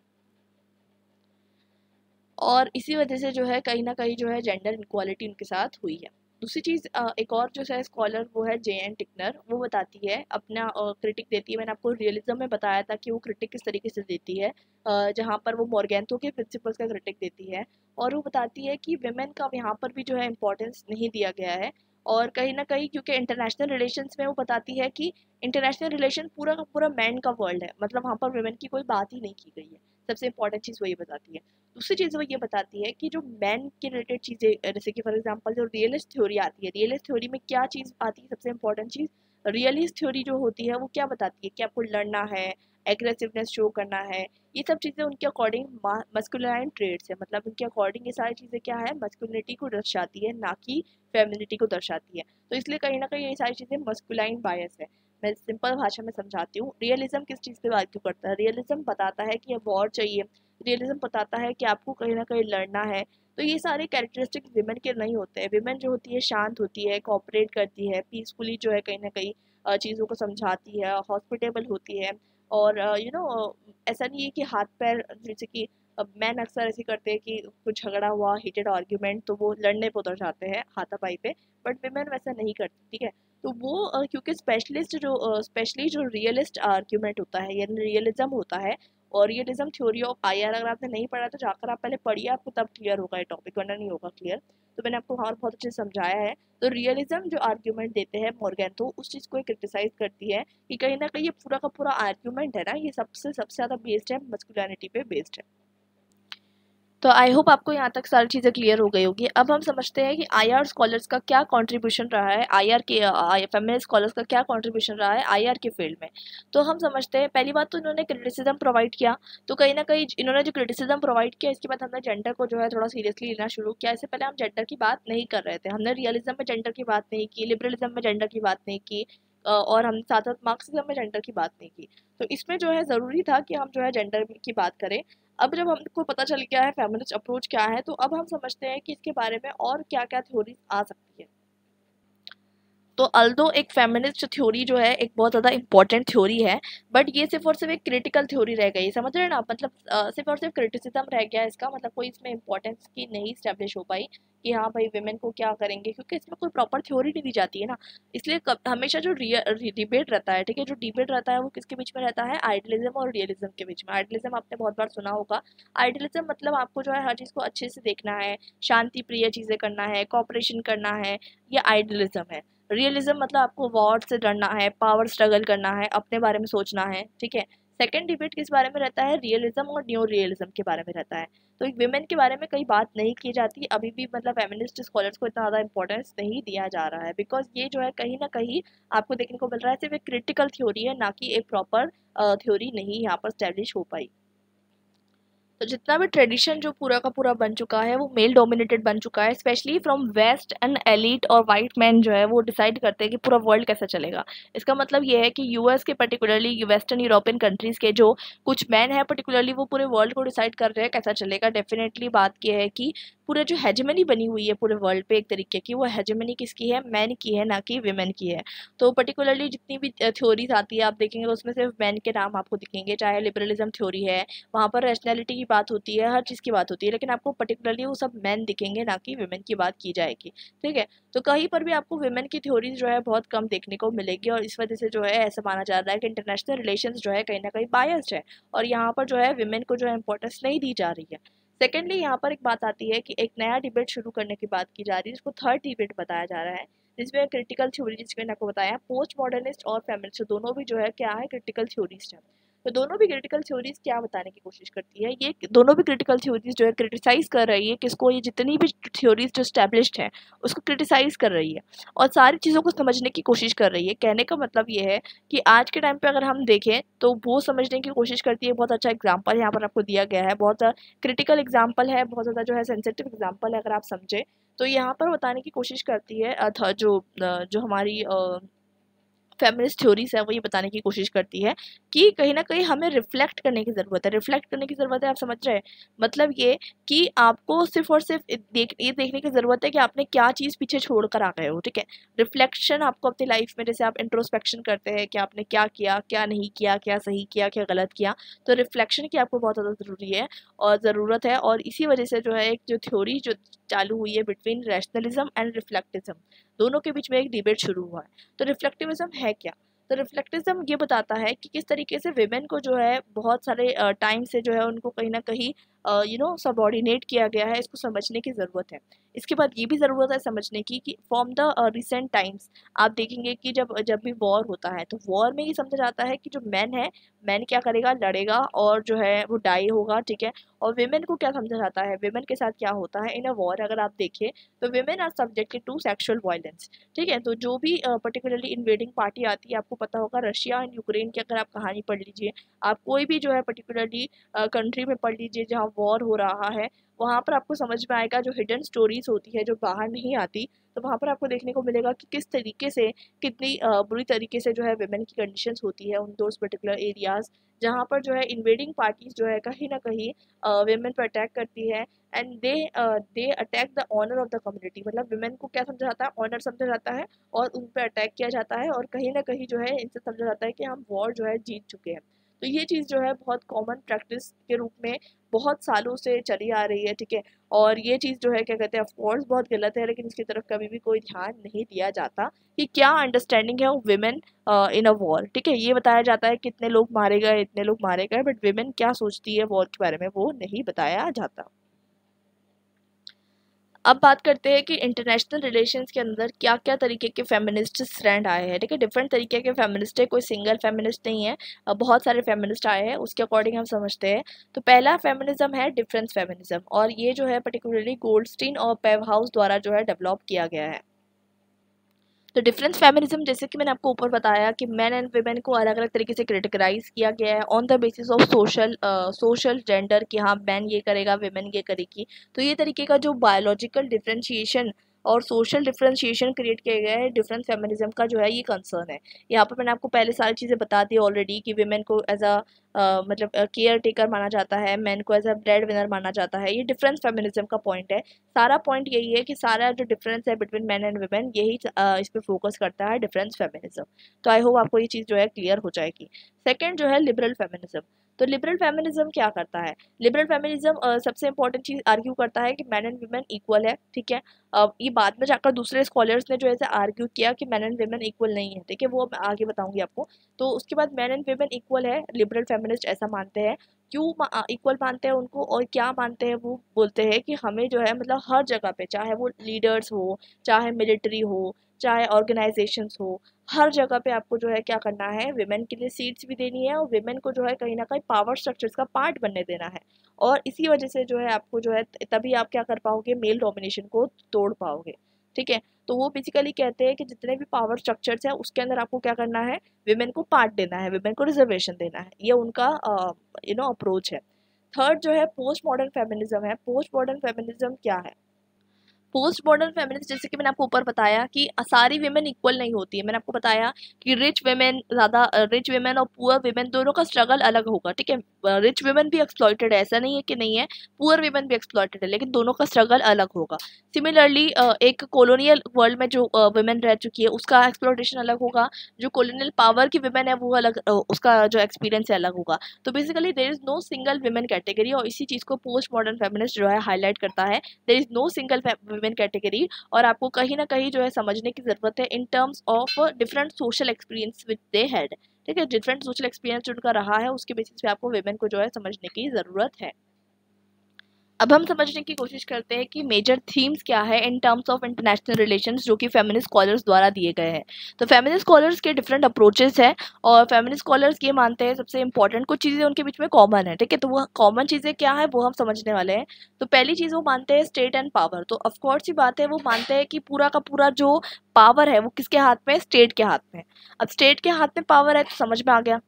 और इसी वजह से जो है कहीं ना कहीं जो है जेंडर इनक्वालिटी उनके साथ हुई है। दूसरी चीज़ एक और जो है स्कॉलर वो है जे एन टिकनर, वो बताती है अपना क्रिटिक देती है। मैंने आपको रियलिज्म में बताया था कि वो क्रिटिक किस तरीके से देती है, जहाँ पर वो मॉर्गेंथो के प्रिंसिपल्स का क्रिटिक देती है। और वो बताती है कि विमेन का यहाँ पर भी जो है इम्पोर्टेंस नहीं दिया गया है। और कहीं ना कहीं क्योंकि इंटरनेशनल रिलेशंस में वो बताती है कि इंटरनेशनल रिलेशन पूरा का पूरा मैन का वर्ल्ड है, मतलब वहाँ पर विमेन की कोई बात ही नहीं की गई है। सबसे इंपॉर्टेंट चीज़ वो ये बताती है। दूसरी चीज़ वो ये बताती है कि जो मैन के रिलेटेड चीज़ें, जैसे कि फॉर एग्जांपल जो रियलिस्ट थ्योरी आती है, रियलिस्ट थ्योरी में क्या चीज़ आती है, सबसे इंपॉर्टेंट चीज़ रियलिस्ट थ्योरी जो होती है वो क्या बताती है कि आपको लड़ना है, एग्रेसिवनेस शो करना है, ये सब चीज़ें उनके अकॉर्डिंग मस्कुलिन ट्रेड्स है, मतलब उनके अकॉर्डिंग ये सारी चीज़ें क्या है, मस्कुलिनिटी को दर्शाती है, ना कि फेमिनिटी को दर्शाती है। तो इसलिए कहीं ना कहीं ये सारी चीज़ें मस्कुलाइन बायस है। मैं सिंपल भाषा में समझाती हूँ। रियलिज्म किस चीज़ पे आर्ग्यू करता है, रियलिज्म बताता है कि अब वॉर चाहिए, रियलिज्म बताता है कि आपको कहीं ना कहीं लड़ना है। तो ये सारे कैरेक्टरिस्टिक विमेन के नहीं होते हैं। विमेन जो होती है शांत होती है, कोऑपरेट करती है, पीसफुली जो है कहीं ना कहीं चीज़ों को समझाती है, हॉस्पिटेबल होती है। और ऐसा नहीं है कि हाथ पैर, जैसे कि मैन अक्सर ऐसे करते हैं कि कुछ झगड़ा हुआ, हीटेड आर्ग्यूमेंट, तो वो लड़ने को उतर जाते हैं हाथापाई पे, बट विमेन वैसा नहीं करती, ठीक है। तो वो क्योंकि स्पेशली जो रियलिस्ट आर्ग्यूमेंट होता है यानी रियलिज्म होता है, और रियलिज्म थ्योरी ऑफ आईआर अगर आपने नहीं पढ़ा तो जाकर आप पहले पढ़िए, आपको तब क्लियर होगा ये टॉपिक, वरना नहीं होगा क्लियर। तो मैंने आपको वहाँ बहुत अच्छे से समझाया है। तो रियलिज्म जो आर्ग्यूमेंट देते हैं मॉर्गेंथो, उस चीज़ को क्रिटिसाइज करती है कि कहीं ना कहीं ये पूरा का पूरा आर्ग्यूमेंट है ना, ये सबसे ज़्यादा बेस्ड है मस्कुलिनिटी पे बेस्ड है। तो आई होप आपको यहाँ तक सारी चीज़ें क्लियर हो गई होगी। अब हम समझते हैं कि आईआर स्कॉलर्स का क्या कंट्रीब्यूशन रहा है, आईआर के फेमिनिस्ट स्कॉलर्स का क्या कंट्रीब्यूशन रहा है आईआर के फील्ड में। तो हम समझते हैं पहली बात तो इन्होंने क्रिटिसिज्म प्रोवाइड किया। तो कहीं ना कहीं इन्होंने जो क्रिटिसिज्म प्रोवाइड किया, इसके बाद हमने जेंडर को जो है थोड़ा सीरियसली लेना शुरू किया। इससे पहले हम जेंडर की बात नहीं कर रहे थे, हमने रियलिज्म में जेंडर की बात नहीं की, लिबरलिज्म में जेंडर की बात नहीं की, और हम साथ साथ मार्क्सिज्म में जेंडर की बात नहीं की। तो इसमें जो है ज़रूरी था कि हम जो है जेंडर की बात करें। अब जब हमको पता चल गया है फेमिनिस्ट अप्रोच क्या है, तो अब हम समझते हैं कि इसके बारे में और क्या क्या थ्योरीज आ सकती है। तो अल्दो एक फेमिनिस्ट थ्योरी जो है एक बहुत ज़्यादा इंपॉर्टेंट थ्योरी है, बट ये सिर्फ और सिर्फ एक क्रिटिकल थ्योरी रह गई, समझ रहे हैं ना, मतलब सिर्फ और सिर्फ क्रिटिसिज्म रह गया इसका, मतलब कोई इसमें इंपॉर्टेंस की नहीं स्टैब्लिश हो पाई कि हाँ भाई विमेन को क्या करेंगे, क्योंकि इसमें कोई प्रॉपर थ्योरी नहीं दी जाती है ना। इसलिए हमेशा जो डिबेट रहता है, ठीक है, जो डिबेट रहता है वो किसके बीच में रहता है, आइडियलिज्म और रियलिज्म के बीच में। आइडियलिज्म आपने बहुत बार सुना होगा। आइडियलिज्म मतलब आपको जो है हर चीज़ को अच्छे से देखना है, शांति प्रिय चीज़ें करना है, कॉपरेशन करना है, ये आइडियलिज्म है। रियलिज्म मतलब आपको वॉर से लड़ना है, पावर स्ट्रगल करना है, अपने बारे में सोचना है, ठीक है। सेकंड डिबेट किस बारे में रहता है, रियलिज्म और न्यू रियलिज्म के बारे में रहता है। तो एक विमेन के बारे में कई बात नहीं की जाती अभी भी, मतलब फेमिनिस्ट स्कॉलर्स को इतना ज़्यादा इंपॉर्टेंस नहीं दिया जा रहा है, बिकॉज ये जो है कहीं ना कहीं आपको देखने को मिल रहा है सिर्फ एक क्रिटिकल थ्योरी है, ना कि एक प्रॉपर थ्योरी नहीं यहाँ पर स्टैब्लिश हो पाई। तो जितना भी ट्रेडिशन जो पूरा का पूरा बन चुका है वो मेल डोमिनेटेड बन चुका है, specially from west and elite और वाइट मैन जो है वो डिसाइड करते हैं कि पूरा वर्ल्ड कैसा चलेगा। इसका मतलब ये है कि यूएस के पर्टिकुलरली वेस्टर्न यूरोपियन कंट्रीज के जो कुछ मैन है पर्टिकुलरली वो पूरे वर्ल्ड को डिसाइड कर रहे हैं कैसा चलेगा। डेफिनेटली बात यह है कि पूरे जो हेजेमनी बनी हुई है पूरे वर्ल्ड पे एक तरीके की, वो हेजेमनी किसकी है, मैन की है, ना कि विमेन की है। तो पर्टिकुलरली जितनी भी थ्योरीज आती है आप देखेंगे उसमें सिर्फ मैन के नाम आपको दिखेंगे, चाहे लिबरलिज्म थ्योरी है वहाँ पर रैशनैलिटी की बात होती है, हर चीज़ की बात होती है, लेकिन आपको पर्टिकुलरली वो सब मैन दिखेंगे, ना कि विमेन की बात की जाएगी, ठीक है। तो कहीं पर भी आपको विमेन की थ्योरीज जो है बहुत कम देखने को मिलेगी, और इस वजह से जो है ऐसा माना जा रहा है कि इंटरनेशनल रिलेशंस जो है कहीं ना कहीं बायस्ड है, और यहाँ पर जो है विमेन को जो है इंपॉर्टेंस नहीं दी जा रही है। सेकेंडली यहाँ पर एक बात आती है कि एक नया डिबेट शुरू करने की बात की जा रही है, जिसको थर्ड डिबेट बताया जा रहा है, जिसमें क्रिटिकल थ्योरी, जिसमें मैंने आपको बताया पोस्ट मॉडर्निस्ट और फेमिनिस्ट दोनों भी जो है क्या है, क्रिटिकल थ्योरीज है। तो दोनों भी क्रिटिकल थ्योरीज क्या बताने की कोशिश करती है, ये दोनों भी क्रिटिकल थ्योरीज जो है क्रिटिसाइज कर रही है किसको, ये जितनी भी थ्योरीज जो स्टैब्लिश्ड है उसको क्रिटिसाइज कर रही है, और सारी चीज़ों को समझने की कोशिश कर रही है। कहने का मतलब ये है कि आज के टाइम पे अगर हम देखें तो वो समझने की कोशिश करती है। बहुत अच्छा एग्जाम्पल यहाँ पर आपको दिया गया है, बहुत क्रिटिकल एग्जाम्पल है, बहुत ज़्यादा जो है सेंसिटिव एग्जाम्पल है अगर आप समझें। तो यहाँ पर बताने की कोशिश करती है जो हमारी फेमिनिस्ट थ्योरीज है वो ये बताने की कोशिश करती है कि कहीं ना कहीं हमें रिफ्लेक्ट करने की ज़रूरत है। रिफ्लेक्ट करने की ज़रूरत है, आप समझ रहे हैं, मतलब ये कि आपको सिर्फ और सिर्फ ये देखने की ज़रूरत है कि आपने क्या चीज़ पीछे छोड़ कर आ गए हो, ठीक है। रिफ्लेक्शन आपको अपनी लाइफ में, जैसे आप इंट्रोस्पेक्शन करते हैं कि आपने क्या किया, क्या नहीं किया, क्या सही किया, क्या गलत किया, तो रिफ्लेक्शन की आपको बहुत ज़्यादा ज़रूरी है और ज़रूरत है। और इसी वजह से जो है एक जो थ्योरी जो चालू हुई है बिटवीन रैशनलिज्म एंड रिफ्लेक्टिज्म, दोनों के बीच में एक डिबेट शुरू हुआ है। तो रिफ्लेक्टिविज्म है क्या, तो रिफ्लेक्टिज्म ये बताता है कि किस तरीके से विमेन को जो है बहुत सारे टाइम से जो है उनको कहीं ना कहीं सबॉर्डिनेट किया गया है, इसको समझने की ज़रूरत है। इसके बाद ये भी ज़रूरत है समझने की कि फ्रॉम द रिसेंट टाइम्स आप देखेंगे कि जब जब भी वॉर होता है तो वॉर में ये समझा जाता है कि जो मैन है, मैन क्या करेगा, लड़ेगा और जो है वो डाई होगा, ठीक है। और विमेन को क्या समझा जाता है, विमेन के साथ क्या होता है इन अ वॉर, अगर आप देखें तो women are subjected to sexual violence, ठीक है। तो जो भी पर्टिकुलरली इन्वेडिंग पार्टी आती है, आपको पता होगा रशिया एंड यूक्रेन की अगर आप कहानी पढ़ लीजिए, आप कोई भी जो है पर्टिकुलरली कंट्री में पढ़ लीजिए जहाँ वॉर हो रहा है, वहाँ पर आपको समझ में आएगा जो हिडन स्टोरीज होती है जो बाहर नहीं आती, तो वहाँ पर आपको देखने को मिलेगा कि किस तरीके से कितनी बुरी तरीके से जो है विमेन की कंडीशंस होती है उन दोज पर्टिकुलर एरियाज, जहाँ पर जो है इन्वेडिंग पार्टीज जो है कहीं ना कहीं विमेन पर अटैक करती है, and they attack the honour of the community. मतलब विमेन को क्या समझा जाता है, ऑनर समझा जाता है और उन पर अटैक किया जाता है, और कहीं ना कहीं जो है इनसे समझा जाता है कि हम वॉर जो है जीत चुके हैं। तो ये चीज़ जो है बहुत कॉमन प्रैक्टिस के रूप में बहुत सालों से चली आ रही है, ठीक है। और ये चीज़ जो है क्या कहते हैं, ऑफकोर्स बहुत गलत है, लेकिन इसकी तरफ कभी भी कोई ध्यान नहीं दिया जाता कि क्या अंडरस्टैंडिंग है वुमेन इन अ वॉर, ठीक है। ये बताया जाता है कितने लोग मारे गए, इतने लोग मारे गए, बट विमेन क्या सोचती है वॉर के बारे में वो नहीं बताया जाता। अब बात करते हैं कि इंटरनेशनल रिलेशंस के अंदर क्या क्या तरीके के फेमिनिस्ट स्टैंड आए हैं, ठीक है। डिफरेंट तरीके के फेमिनिस्ट है, कोई सिंगल फेमिनिस्ट नहीं है, बहुत सारे फेमिनिस्ट आए हैं, उसके अकॉर्डिंग हम समझते हैं। तो पहला फेमिनिज्म है डिफरेंस फेमिनिज्म, और ये जो है पर्टिकुलरली गोल्डस्टीन और पेवहाउस द्वारा जो है डेवलप किया गया है। तो डिफरेंस फेमिनिज्म, जैसे कि मैंने आपको ऊपर बताया कि मैन एंड वुमेन को अलग अलग तरीके से क्रिटिकराइज किया गया है on the basis of social gender, कि हाँ मैन ये करेगा वुमेन ये करेगी। तो ये तरीके का जो बायोलॉजिकल डिफरेंशिएशन और सोशल डिफरेंशिएशन क्रिएट किया गया है डिफरेंस फेमिनिज्म का, जो है ये कंसर्न है। यहाँ पर मैंने आपको पहले सारी चीज़ें बता दी ऑलरेडी कि वुमेन को एज अ मतलब केयर टेकर माना जाता है, मैन को एज अ ब्रेड विनर माना जाता है। ये डिफरेंस फेमिनिज्म का पॉइंट है। सारा पॉइंट यही है कि सारा जो डिफरेंस है बिटवीन मैन एंड वुमेन, यही इस पे फोकस करता है डिफरेंस फेमिनिज्म। तो आई होप आपको ये चीज़ जो है क्लियर हो जाएगी। सेकंड जो है लिबरल फेमिनिज्म। तो लिबरल फेमिनिज्म क्या करता है? लिबरल फेमिनिज्म सबसे इंपॉर्टेंट चीज़ आर्ग्यू करता है कि मैन एंड वुमेन इक्वल है, ठीक है। ये बाद में जाकर दूसरे स्कॉलर्स ने जो है आर्ग्यू किया कि मैन एंड वुमेन इक्वल नहीं है, ठीक है, वो मैं आगे बताऊंगी आपको। तो उसके बाद मैन एंड वुमेन इक्वल है, लिबरल फेमिनिस्ट ऐसा मानते हैं। क्यों इक्वल मानते हैं उनको, और क्या मानते हैं? वो बोलते हैं कि हमें जो है मतलब हर जगह पे, चाहे वो लीडर्स हो, चाहे मिलिट्री हो, चाहे ऑर्गेनाइजेशंस हो, हर जगह पे आपको जो है क्या करना है, विमेन के लिए सीट्स भी देनी है और विमेन को जो है कहीं ना कहीं पावर स्ट्रक्चर्स का पार्ट बनने देना है। और इसी वजह से जो है आपको जो है तभी आप क्या कर पाओगे, मेल डोमिनेशन को तोड़ पाओगे, ठीक है। तो वो बेसिकली कहते हैं कि जितने भी पावर स्ट्रक्चर्स हैं उसके अंदर आपको क्या करना है, विमेन को पार्ट देना है, विमेन को रिजर्वेशन देना है। ये उनका अप्रोच है। थर्ड जो है पोस्ट मॉडर्न फेमिनिज्म है। पोस्ट मॉडर्न फेमिनिज्म क्या है? पोस्ट मॉडर्न फेमिनिस्ट, जैसे कि मैंने आपको ऊपर बताया कि सारी विमेन इक्वल नहीं होती है। मैंने आपको बताया कि रिच विमेन और पुअर विमेन दोनों का स्ट्रगल अलग होगा, ठीक है। रिच विमेन भी एक्सप्लॉइटेड है, ऐसा नहीं है कि नहीं है, पुअर विमेन भी एक्सप्लॉइटेड है, लेकिन दोनों का स्ट्रगल अलग होगा। सिमिलरली एक कॉलोनियल वर्ल्ड में जो विमेन रह चुकी है उसका एक्सप्लॉइटेशन अलग होगा, जो कॉलोनियल पावर की विमेन है वो अलग, उसका जो एक्सपीरियंस है अलग होगा। तो basically there is no single women category, और इसी चीज़ को पोस्ट मॉडर्न फेमिनिस्ट जो है हाईलाइट करता है। There is no single women category, और आपको कहीं ना कहीं जो है समझने की ज़रूरत है in terms of different social experience which they had, ठीक है। डिफरेंट सोशल एक्सपीरियंस जो उनका रहा है उसके बेसिस पे आपको वुमेन को जो है समझने की ज़रूरत है। अब हम समझने की कोशिश करते हैं कि मेजर थीम्स क्या है in terms of international relations, जो कि फेमिनिस्ट स्कॉलर्स द्वारा दिए गए हैं। तो फेमिनिस्ट स्कॉलर्स के डिफरेंट अप्रोचेस हैं, और फेमिनिस्ट स्कॉलर्स ये मानते हैं सबसे इंपॉर्टेंट कुछ चीज़ें उनके बीच में कॉमन है, ठीक है। तो वो कॉमन चीज़ें क्या है वो हम समझने वाले हैं। तो पहली चीज़ वो मानते हैं स्टेट एंड पावर। तो ऑफकोर्स ही बात है, वो मानते हैं कि पूरा का पूरा जो पावर है वो किसके हाथ में है? स्टेट के हाथ में। अब स्टेट के हाथ में पावर है तो समझ में आ गया।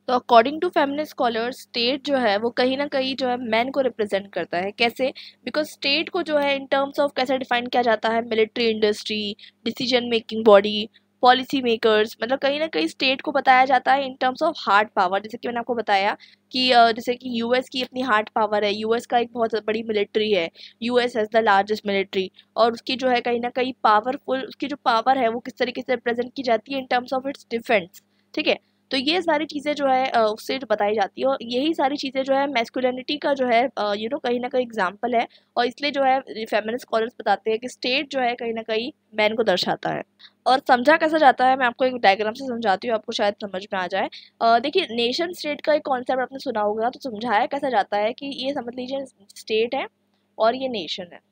तो according to feminist scholars, state जो है वो कहीं ना कहीं जो है मैन को रिप्रेजेंट करता है। कैसे? बिकॉज स्टेट को जो है इन टर्म्स ऑफ कैसे डिफाइन किया जाता है, military, industry, decision making body, policy makers, मतलब कहीं ना कहीं स्टेट को बताया जाता है in terms of hard power. जैसे कि मैंने आपको बताया कि जैसे कि यूएस की अपनी हार्ड पावर है, यूएस का एक बहुत बड़ी मिलिट्री है, US has the largest military, और उसकी जो है कहीं ना कहीं पावरफुल, उसकी जो पावर है वो किस तरीके से रिप्रेजेंट की जाती है in terms of its defence, ठीक है। तो ये सारी चीज़ें जो है उससे जो बताई जाती है, और यही सारी चीज़ें जो है मैस्कुलिनिटी का जो है कहीं ना कहीं एग्जाम्पल है। और इसलिए जो है फेमिनिस्ट स्कॉलर्स बताते हैं कि स्टेट जो है कहीं ना कहीं मैन को दर्शाता है। और समझा कैसा जाता है, मैं आपको एक डायग्राम से समझाती हूँ, आपको शायद समझ में आ जाए। देखिए, नेशन स्टेट का एक कॉन्सेप्ट आपने सुना होगा, तो समझाया कैसा जाता है कि ये समझ लीजिए स्टेट है और ये नेशन है।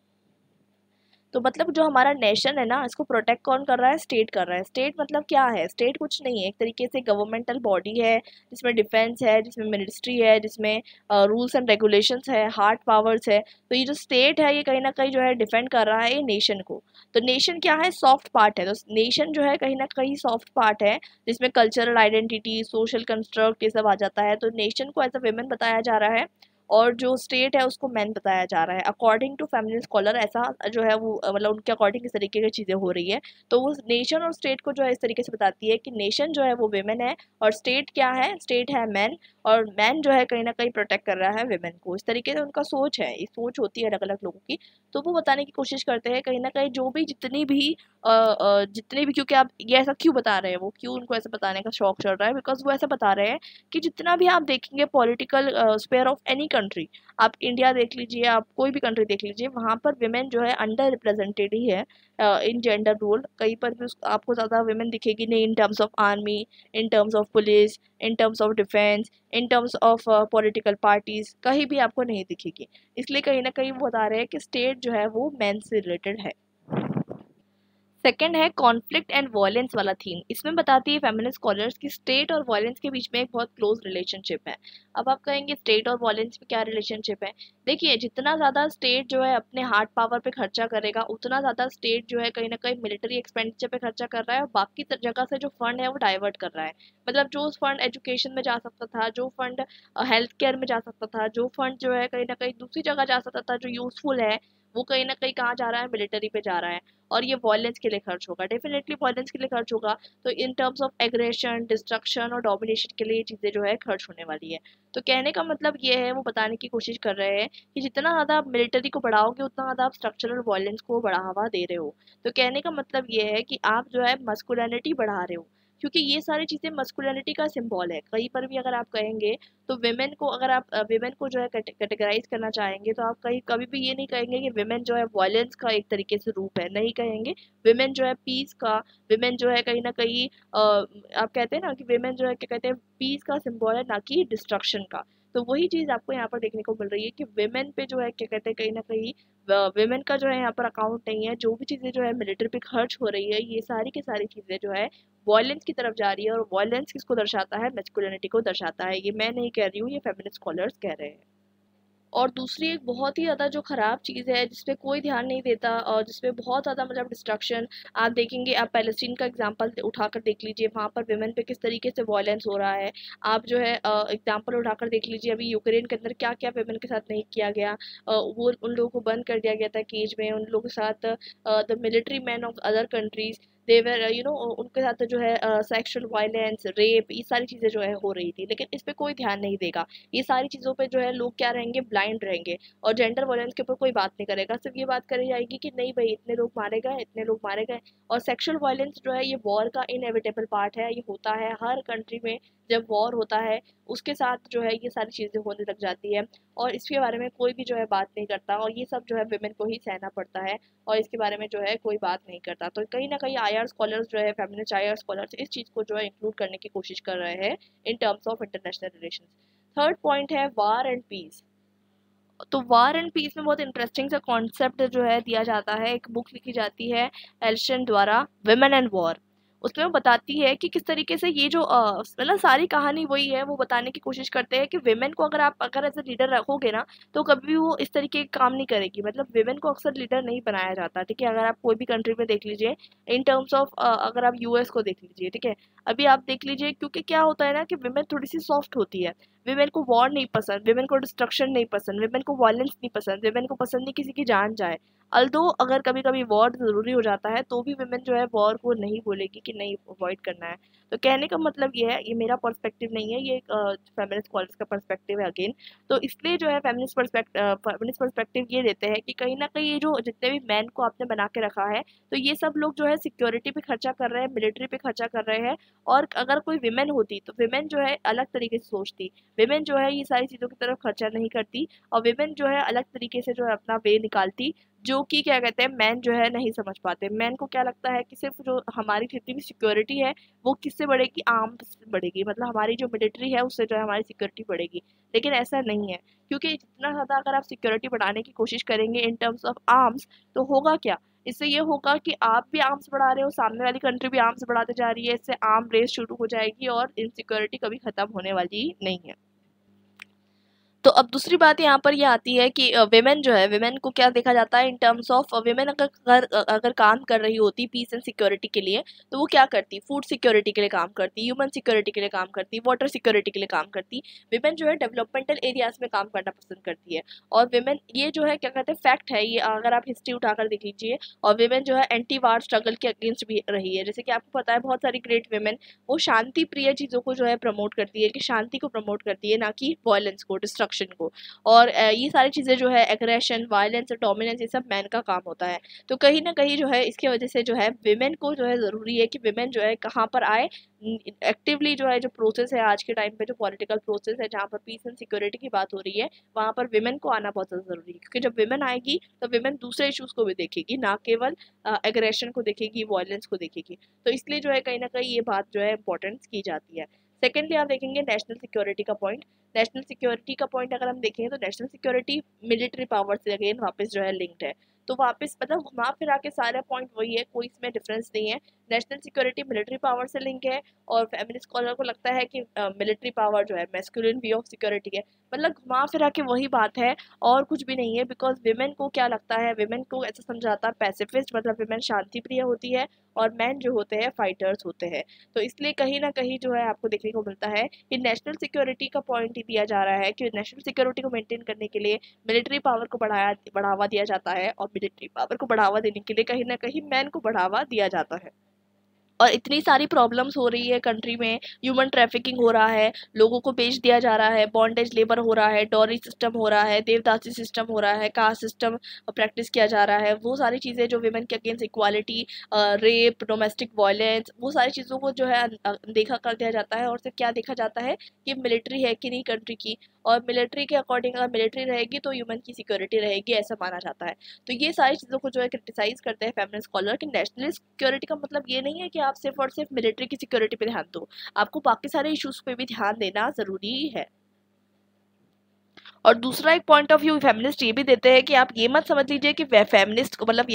तो मतलब जो हमारा नेशन है ना, इसको प्रोटेक्ट कौन कर रहा है? स्टेट कर रहा है। स्टेट मतलब क्या है? स्टेट कुछ नहीं है, एक तरीके से गवर्नमेंटल बॉडी है जिसमें डिफेंस है, जिसमें मिनिस्ट्री है, जिसमें रूल्स एंड रेगुलेशंस है, हार्ड पावर्स है। तो ये जो स्टेट है ये कहीं ना कहीं जो है डिफेंड कर रहा है ये नेशन को। तो नेशन क्या है? सॉफ्ट पार्ट है। तो नेशन जो है कहीं ना कहीं सॉफ्ट पार्ट है, जिसमें कल्चरल आइडेंटिटी, सोशल कंस्ट्रक्ट ये सब आ जाता है। तो नेशन को एज अ वेमेन बताया जा रहा है, और जो स्टेट है उसको मैन बताया जा रहा है। अकॉर्डिंग टू फैमिली स्कॉलर ऐसा जो है वो मतलब उनके अकॉर्डिंग इस तरीके की चीज़ें हो रही है। तो वो नेशन और स्टेट को जो है इस तरीके से बताती है कि नेशन जो है वो वेमेन है, और स्टेट क्या है? स्टेट है मैन। और मैन जो है कहीं ना कहीं प्रोटेक्ट कर रहा है विमेन को। इस तरीके से उनका सोच है, ये सोच होती है अलग अलग लोगों की। तो वो बताने की कोशिश करते हैं कहीं ना कहीं जो भी जितनी भी, क्योंकि आप ये ऐसा क्यों बता रहे हैं, वो क्यों उनको ऐसा बताने का शौक चल रहा है, बिकॉज वो ऐसा बता रहे हैं कि जितना भी आप देखेंगे political sphere of any country, आप इंडिया देख लीजिए, आप कोई भी कंट्री देख लीजिए, वहाँ पर विमेन जो है अंडर रिप्रेजेंटेड ही है इन जेंडर रोल। कहीं पर भी आपको ज़्यादा विमेन दिखेगी नहीं, in terms of army, in terms of police, in terms of defence, in terms of political parties, कहीं भी आपको नहीं दिखेगी। इसलिए कहीं ना कहीं वो बता रहे हैं कि स्टेट जो है वो मैन से रिलेटेड है। सेकंड है कॉन्फ्लिक्ट एंड वायलेंस वाला थीम। इसमें बताती है फेमिनिस्ट स्कॉलर्स कि स्टेट और वायलेंस के बीच में एक बहुत क्लोज रिलेशनशिप है। अब आप कहेंगे स्टेट और वायलेंस में क्या रिलेशनशिप है? देखिए, जितना ज़्यादा स्टेट जो है अपने हार्ड पावर पे खर्चा करेगा, उतना ज़्यादा स्टेट जो है कहीं ना कहीं मिलिट्री एक्सपेंडिचर पे खर्चा कर रहा है, और बाकी जगह से जो फंड है वो डाइवर्ट कर रहा है। मतलब जो फंड एजुकेशन में जा सकता था, जो फंड हेल्थ केयर में जा सकता था, जो फंड जो है कहीं ना कहीं दूसरी जगह जा सकता था जो यूजफुल है, वो कहीं ना कहीं कहाँ जा रहा है, मिलिट्री पे जा रहा है। और ये वॉयलेंस के लिए खर्च होगा, डेफिनेटली वॉयलेंस के लिए खर्च होगा। तो in terms of aggression, destruction और डोमिनेशन के लिए ये चीज़ें जो है खर्च होने वाली है। तो कहने का मतलब ये है, वो बताने की कोशिश कर रहे हैं कि जितना ज़्यादा आप मिलिट्री को बढ़ाओगे, उतना ज़्यादा आप स्ट्रक्चरल वॉयलेंस को बढ़ावा दे रहे हो। तो कहने का मतलब ये है कि आप जो है मस्कुलिनिटी बढ़ा रहे हो, क्योंकि ये सारी चीज़ें मस्कुलिनिटी का सिंबल है। कहीं पर भी अगर आप कहेंगे तो विमेन को, अगर आप विमेन को जो है कैटेगराइज करना चाहेंगे, तो आप कहीं कभी भी ये नहीं कहेंगे कि विमेन जो है वॉयलेंस का एक तरीके से रूप है, नहीं कहेंगे। विमेन जो है पीस का, विमेन जो है कहीं ना कहीं आप कहते हैं ना कि विमेन जो है क्या कहते हैं, पीस का सिंबल है, ना कि डिस्ट्रक्शन का। तो वही चीज़ आपको यहाँ पर देखने को मिल रही है कि विमेन पे जो है क्या कहते हैं, कहीं ना कहीं विमेन का जो है यहाँ पर अकाउंट नहीं है। जो भी चीज़ें जो है मिलिट्री पे खर्च हो रही है, ये सारी की सारी चीज़ें जो है वॉयलेंस की तरफ जा रही है। और वॉयलेंस किसको दर्शाता है? मैस्कुलिनिटी को दर्शाता है। ये मैं नहीं कह रही हूँ, ये फेमिनिस्ट स्कॉलर्स कह रहे हैं। और दूसरी एक बहुत ही ज़्यादा जो ख़राब चीज़ है, जिस पे कोई ध्यान नहीं देता और जिस पे बहुत ज़्यादा मतलब डिस्ट्रक्शन, आप देखेंगे, आप पैलेस्टीन का एग्जांपल उठाकर देख लीजिए, वहाँ पर विमेन पे किस तरीके से वॉयलेंस हो रहा है। आप जो है एग्जांपल उठाकर देख लीजिए, अभी यूक्रेन के अंदर क्या क्या विमेन के साथ नहीं किया गया। वो उन लोगों को बंद कर दिया गया था केज में, उन लोगों के साथ the military man of other countries, देवर उनके साथ जो है सेक्सुअल वायलेंस, रेप, ये सारी चीज़ें जो है हो रही थी। लेकिन इस पे कोई ध्यान नहीं देगा। ये सारी चीज़ों पे जो है लोग क्या रहेंगे, ब्लाइंड रहेंगे। और जेंडर वायलेंस के ऊपर कोई बात नहीं करेगा, सिर्फ ये बात करी जाएगी कि नहीं भाई, इतने लोग मारे गए, इतने लोग मारे गए। और सेक्सुअल वायलेंस जो है ये वॉर का इनएविटेबल पार्ट है, ये होता है हर कंट्री में। जब वॉर होता है उसके साथ जो है ये सारी चीज़ें होने लग जाती है, और इसके बारे में कोई भी जो है बात नहीं करता, और ये सब जो है विमेन को ही सहना पड़ता है। और इसके बारे में जो है कोई बात नहीं करता। तो कहीं ना कहीं आईआर स्कॉलर्स जो है, फेमिनिस्ट आईआर स्कॉलर्स, इस चीज़ को जो है इंक्लूड करने की कोशिश कर रहे हैं in terms of international relations. Third point है वार एंड पीस। तो वार एंड पीस में बहुत इंटरेस्टिंग सा कॉन्सेप्ट जो है दिया जाता है। एक बुक लिखी जाती है एल्शन द्वारा, विमेन एंड वॉर। उसमें वो बताती है कि किस तरीके से ये जो मतलब सारी कहानी वही है, वो बताने की कोशिश करते हैं कि विमेन को अगर एज ए लीडर रखोगे ना, तो कभी भी वो इस तरीके के काम नहीं करेगी। मतलब विमेन को अक्सर लीडर नहीं बनाया जाता, ठीक है। अगर आप कोई भी कंट्री में देख लीजिए, इन टर्म्स ऑफ अगर आप यूएस को देख लीजिए, ठीक है, अभी आप देख लीजिए, क्योंकि क्या होता है ना कि विमेन थोड़ी सी सॉफ्ट होती है। विमेन को वॉर नहीं पसंद, विमेन को डिस्ट्रक्शन नहीं पसंद, विमेन को वायलेंस नहीं पसंद, विमेन को पसंद नहीं किसी की जान जाए। अल्दो अगर कभी कभी वॉर ज़रूरी हो जाता है, तो भी विमेन जो है वॉर को नहीं बोलेगी कि नहीं, अवॉइड करना है। तो कहने का मतलब ये है, ये मेरा पर्सपेक्टिव नहीं है, ये फेमिनिस्ट स्कॉलर्स का पर्सपेक्टिव है अगेन। तो इसलिए जो है फेमिनिस्ट पर्सपेक्टिव ये देते हैं कि कहीं ना कहीं ये जो जितने भी मैन को आपने बना के रखा है, तो ये सब लोग जो है सिक्योरिटी पे खर्चा कर रहे हैं, मिलिट्री पे खर्चा कर रहे हैं। और अगर कोई विमेन होती तो विमेन जो है अलग तरीके से सोचती। विमेन जो है ये सारी चीज़ों की तरफ खर्चा नहीं करती, और विमेन जो है अलग तरीके से जो है अपना वे निकालती, जो कि क्या कहते हैं, मैन जो है नहीं समझ पाते। मैन को क्या लगता है कि सिर्फ जो हमारी जितनी भी सिक्योरिटी है, वो किससे बढ़ेगी? आर्म्स से बढ़ेगी। मतलब हमारी जो मिलिट्री है उससे जो है हमारी सिक्योरिटी बढ़ेगी। लेकिन ऐसा नहीं है, क्योंकि जितना ज़्यादा अगर आप सिक्योरिटी बढ़ाने की कोशिश करेंगे इन टर्म्स ऑफ आर्म्स, तो होगा क्या? इससे ये होगा कि आप भी आर्म्स बढ़ा रहे हो, सामने वाली कंट्री भी आर्म्स बढ़ाते जा रही है, इससे आर्म रेस शुरू हो जाएगी और इनसिक्योरिटी कभी खत्म होने वाली नहीं है। तो अब दूसरी बात यहाँ पर ये आती है कि विमेन जो है, विमेन को क्या देखा जाता है इन टर्म्स ऑफ विमेन अगर काम कर रही होती पीस एंड सिक्योरिटी के लिए, तो वो क्या करती, फूड सिक्योरिटी के लिए काम करती, ह्यूमन सिक्योरिटी के लिए काम करती, वाटर सिक्योरिटी के लिए काम करती। विमेन जो है डेवलपमेंटल एरियाज में काम करना पसंद करती है। और विमेन ये जो है क्या कहते हैं, फैक्ट है ये, अगर आप हिस्ट्री उठाकर देख लीजिए। और विमेन जो है एंटी वार स्ट्रगल के अगेंस्ट भी रही है। जैसे कि आपको पता है बहुत सारी ग्रेट विमेन वो शांति प्रिय चीज़ों को जो है प्रमोट करती है, कि शांति को प्रमोट करती है, ना कि वायलेंस को, डिस्ट्रक्शन को। और ये सारी चीज़ें जो है एग्रेशन, वायलेंस और डोमिनेंस, ये सब मैन का काम होता है। तो कहीं ना कहीं जो है इसके वजह से जो है विमेन को जो है ज़रूरी है कि विमेन जो है कहाँ पर आए एक्टिवली, जो है जो प्रोसेस है आज के टाइम पे, जो पॉलिटिकल प्रोसेस है जहाँ पर पीस एंड सिक्योरिटी की बात हो रही है, वहाँ पर विमेन को आना बहुत ज़्यादा ज़रूरी है। क्योंकि जब विमेन आएगी तो विमेन दूसरे इश्यूज़ को भी देखेगी, ना केवल एग्रेशन को देखेगी, वायलेंस को देखेगी। तो इसलिए जो है कहीं ना कहीं ये बात जो है इंपॉर्टेंस की जाती है। सेकेंडली आप देखेंगे नेशनल सिक्योरिटी का पॉइंट। नेशनल सिक्योरिटी का पॉइंट अगर हम देखें तो नेशनल सिक्योरिटी मिलिट्री पावर से अगेन वापस जो है लिंक्ड है। तो वापस मतलब घुमा फिरा के सारे पॉइंट वही है, कोई इसमें डिफरेंस नहीं है। नेशनल सिक्योरिटी मिलिट्री पावर से लिंक है, और फेमिनिस्ट स्कॉलर को लगता है कि मिलिट्री पावर जो है मैस्कुलिन व्यू ऑफ सिक्योरिटी है। मतलब घुमा फिरा के वही बात है और कुछ भी नहीं है। बिकॉज विमेन को क्या लगता है, विमेन को ऐसा समझाता है पैसिफिस्ट, मतलब विमेन शांति प्रिय होती है, और मैन जो होते हैं फाइटर्स होते हैं। तो इसलिए कहीं ना कहीं जो है आपको देखने को मिलता है कि नेशनल सिक्योरिटी का पॉइंट ही दिया जा रहा है कि नेशनल सिक्योरिटी को मेंटेन करने के लिए मिलिट्री पावर को बढ़ावा दिया जाता है, और मिलिट्री पावर को बढ़ावा देने के लिए कहीं ना कहीं मैन को बढ़ावा दिया जाता है। और इतनी सारी प्रॉब्लम्स हो रही है कंट्री में, ह्यूमन ट्रैफिकिंग हो रहा है, लोगों को बेच दिया जा रहा है, बॉन्डेज लेबर हो रहा है, डॉरी सिस्टम हो रहा है, देवदासी सिस्टम हो रहा है, कास्ट सिस्टम प्रैक्टिस किया जा रहा है। वो सारी चीज़ें जो विमेन के against equality, rape, domestic violence, वो सारी चीज़ों को जो है देखा कर दिया जाता है। और सिर्फ क्या देखा जाता है कि मिलिट्री है कि नहीं कंट्री की, और मिलिट्री के अकॉर्डिंग अगर मिलिट्री रहेगी तो ह्यूमन की सिक्योरिटी रहेगी, ऐसा माना जाता है। तो ये सारी चीज़ों को जो है क्रिटिसाइज करते हैं फेमिनिस्ट स्कॉलर कि नेशनल सिक्योरिटी का मतलब ये नहीं है कि आप सिर्फ और सिर्फ मिलिट्री की सिक्योरिटी पे ध्यान दो, आपको बाकी सारे इश्यूज पे भी ध्यान देना ज़रूरी है। और दूसरा एक पॉइंट ऑफ व्यू फेमिनिस्ट ये भी देते हैं कि आप ये मत समझ लीजिए कि फेमिनिस्ट को मतलब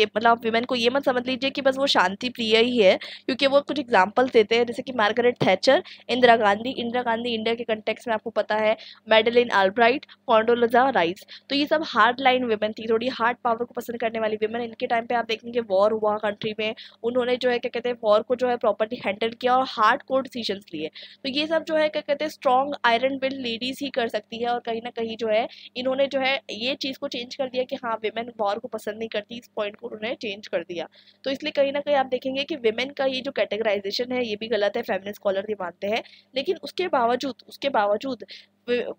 विमेन को ये मत समझ लीजिए कि बस वो शांति प्रिय ही है। क्योंकि वो कुछ एग्जांपल्स देते हैं, जैसे कि Margaret Thatcher, Indira Gandhi India के कंटेक्स्ट में आपको पता है, मेडेलिन ऑलब्राइट, कॉन्डोलेज़ा राइस। तो ये सब हार्ड लाइन विमेन थी, थोड़ी हार्ड पावर को पसंद करने वाली विमेन। इनके टाइम पे आप देखेंगे वॉर हुआ कंट्री में, उन्होंने जो है क्या कहते हैं वॉर को जो है प्रॉपर्ली हैंडल किया और हार्ड कोर डिसीजंस लिए। तो ये सब जो है क्या कहते हैं स्ट्रॉन्ग आयरन विल लेडीज ही कर सकती है। और कहीं ना कहीं जो है इन्होंने जो है ये चीज़ को चेंज कर दिया कि हाँ विमेन वॉर को पसंद नहीं करती, इस पॉइंट को उन्होंने चेंज कर दिया। तो इसलिए कहीं ना कहीं आप देखेंगे कि विमेन का ये जो कैटेगराइजेशन है ये भी गलत है, फेमिनिस्ट स्कॉलर ये मानते हैं। लेकिन उसके बावजूद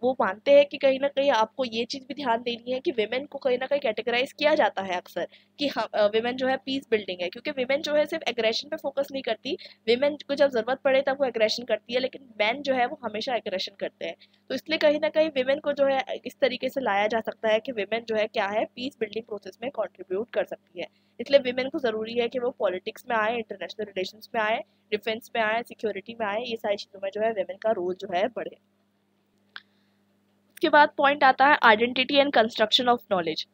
वो मानते हैं कि कहीं ना कहीं आपको ये चीज़ भी ध्यान देनी है कि विमेन को कहीं ना कहीं कैटेगराइज किया जाता है अक्सर कि हाँ विमेन जो है पीस बिल्डिंग है। क्योंकि विमेन जो है सिर्फ एग्रेशन पे फोकस नहीं करती, विमेन को जब जरूरत पड़े तब वो एग्रेशन करती है, लेकिन मैन जो है वो हमेशा एग्रेशन करते हैं। तो इसलिए कहीं ना कहीं विमेन को जो है इस तरीके से लाया जा सकता है कि विमेन जो है क्या है, पीस बिल्डिंग प्रोसेस में कंट्रीब्यूट कर सकती है। इसलिए विमेन को ज़रूरी है कि वो पॉलिटिक्स में आए, इंटरनेशनल रिलेशंस में आए, डिफेंस में आए, सिक्योरिटी में आए, ये सारी चीज़ों में जो है विमेन का रोल जो है बढ़े। उसके बाद पॉइंट आता है identity and construction of knowledge.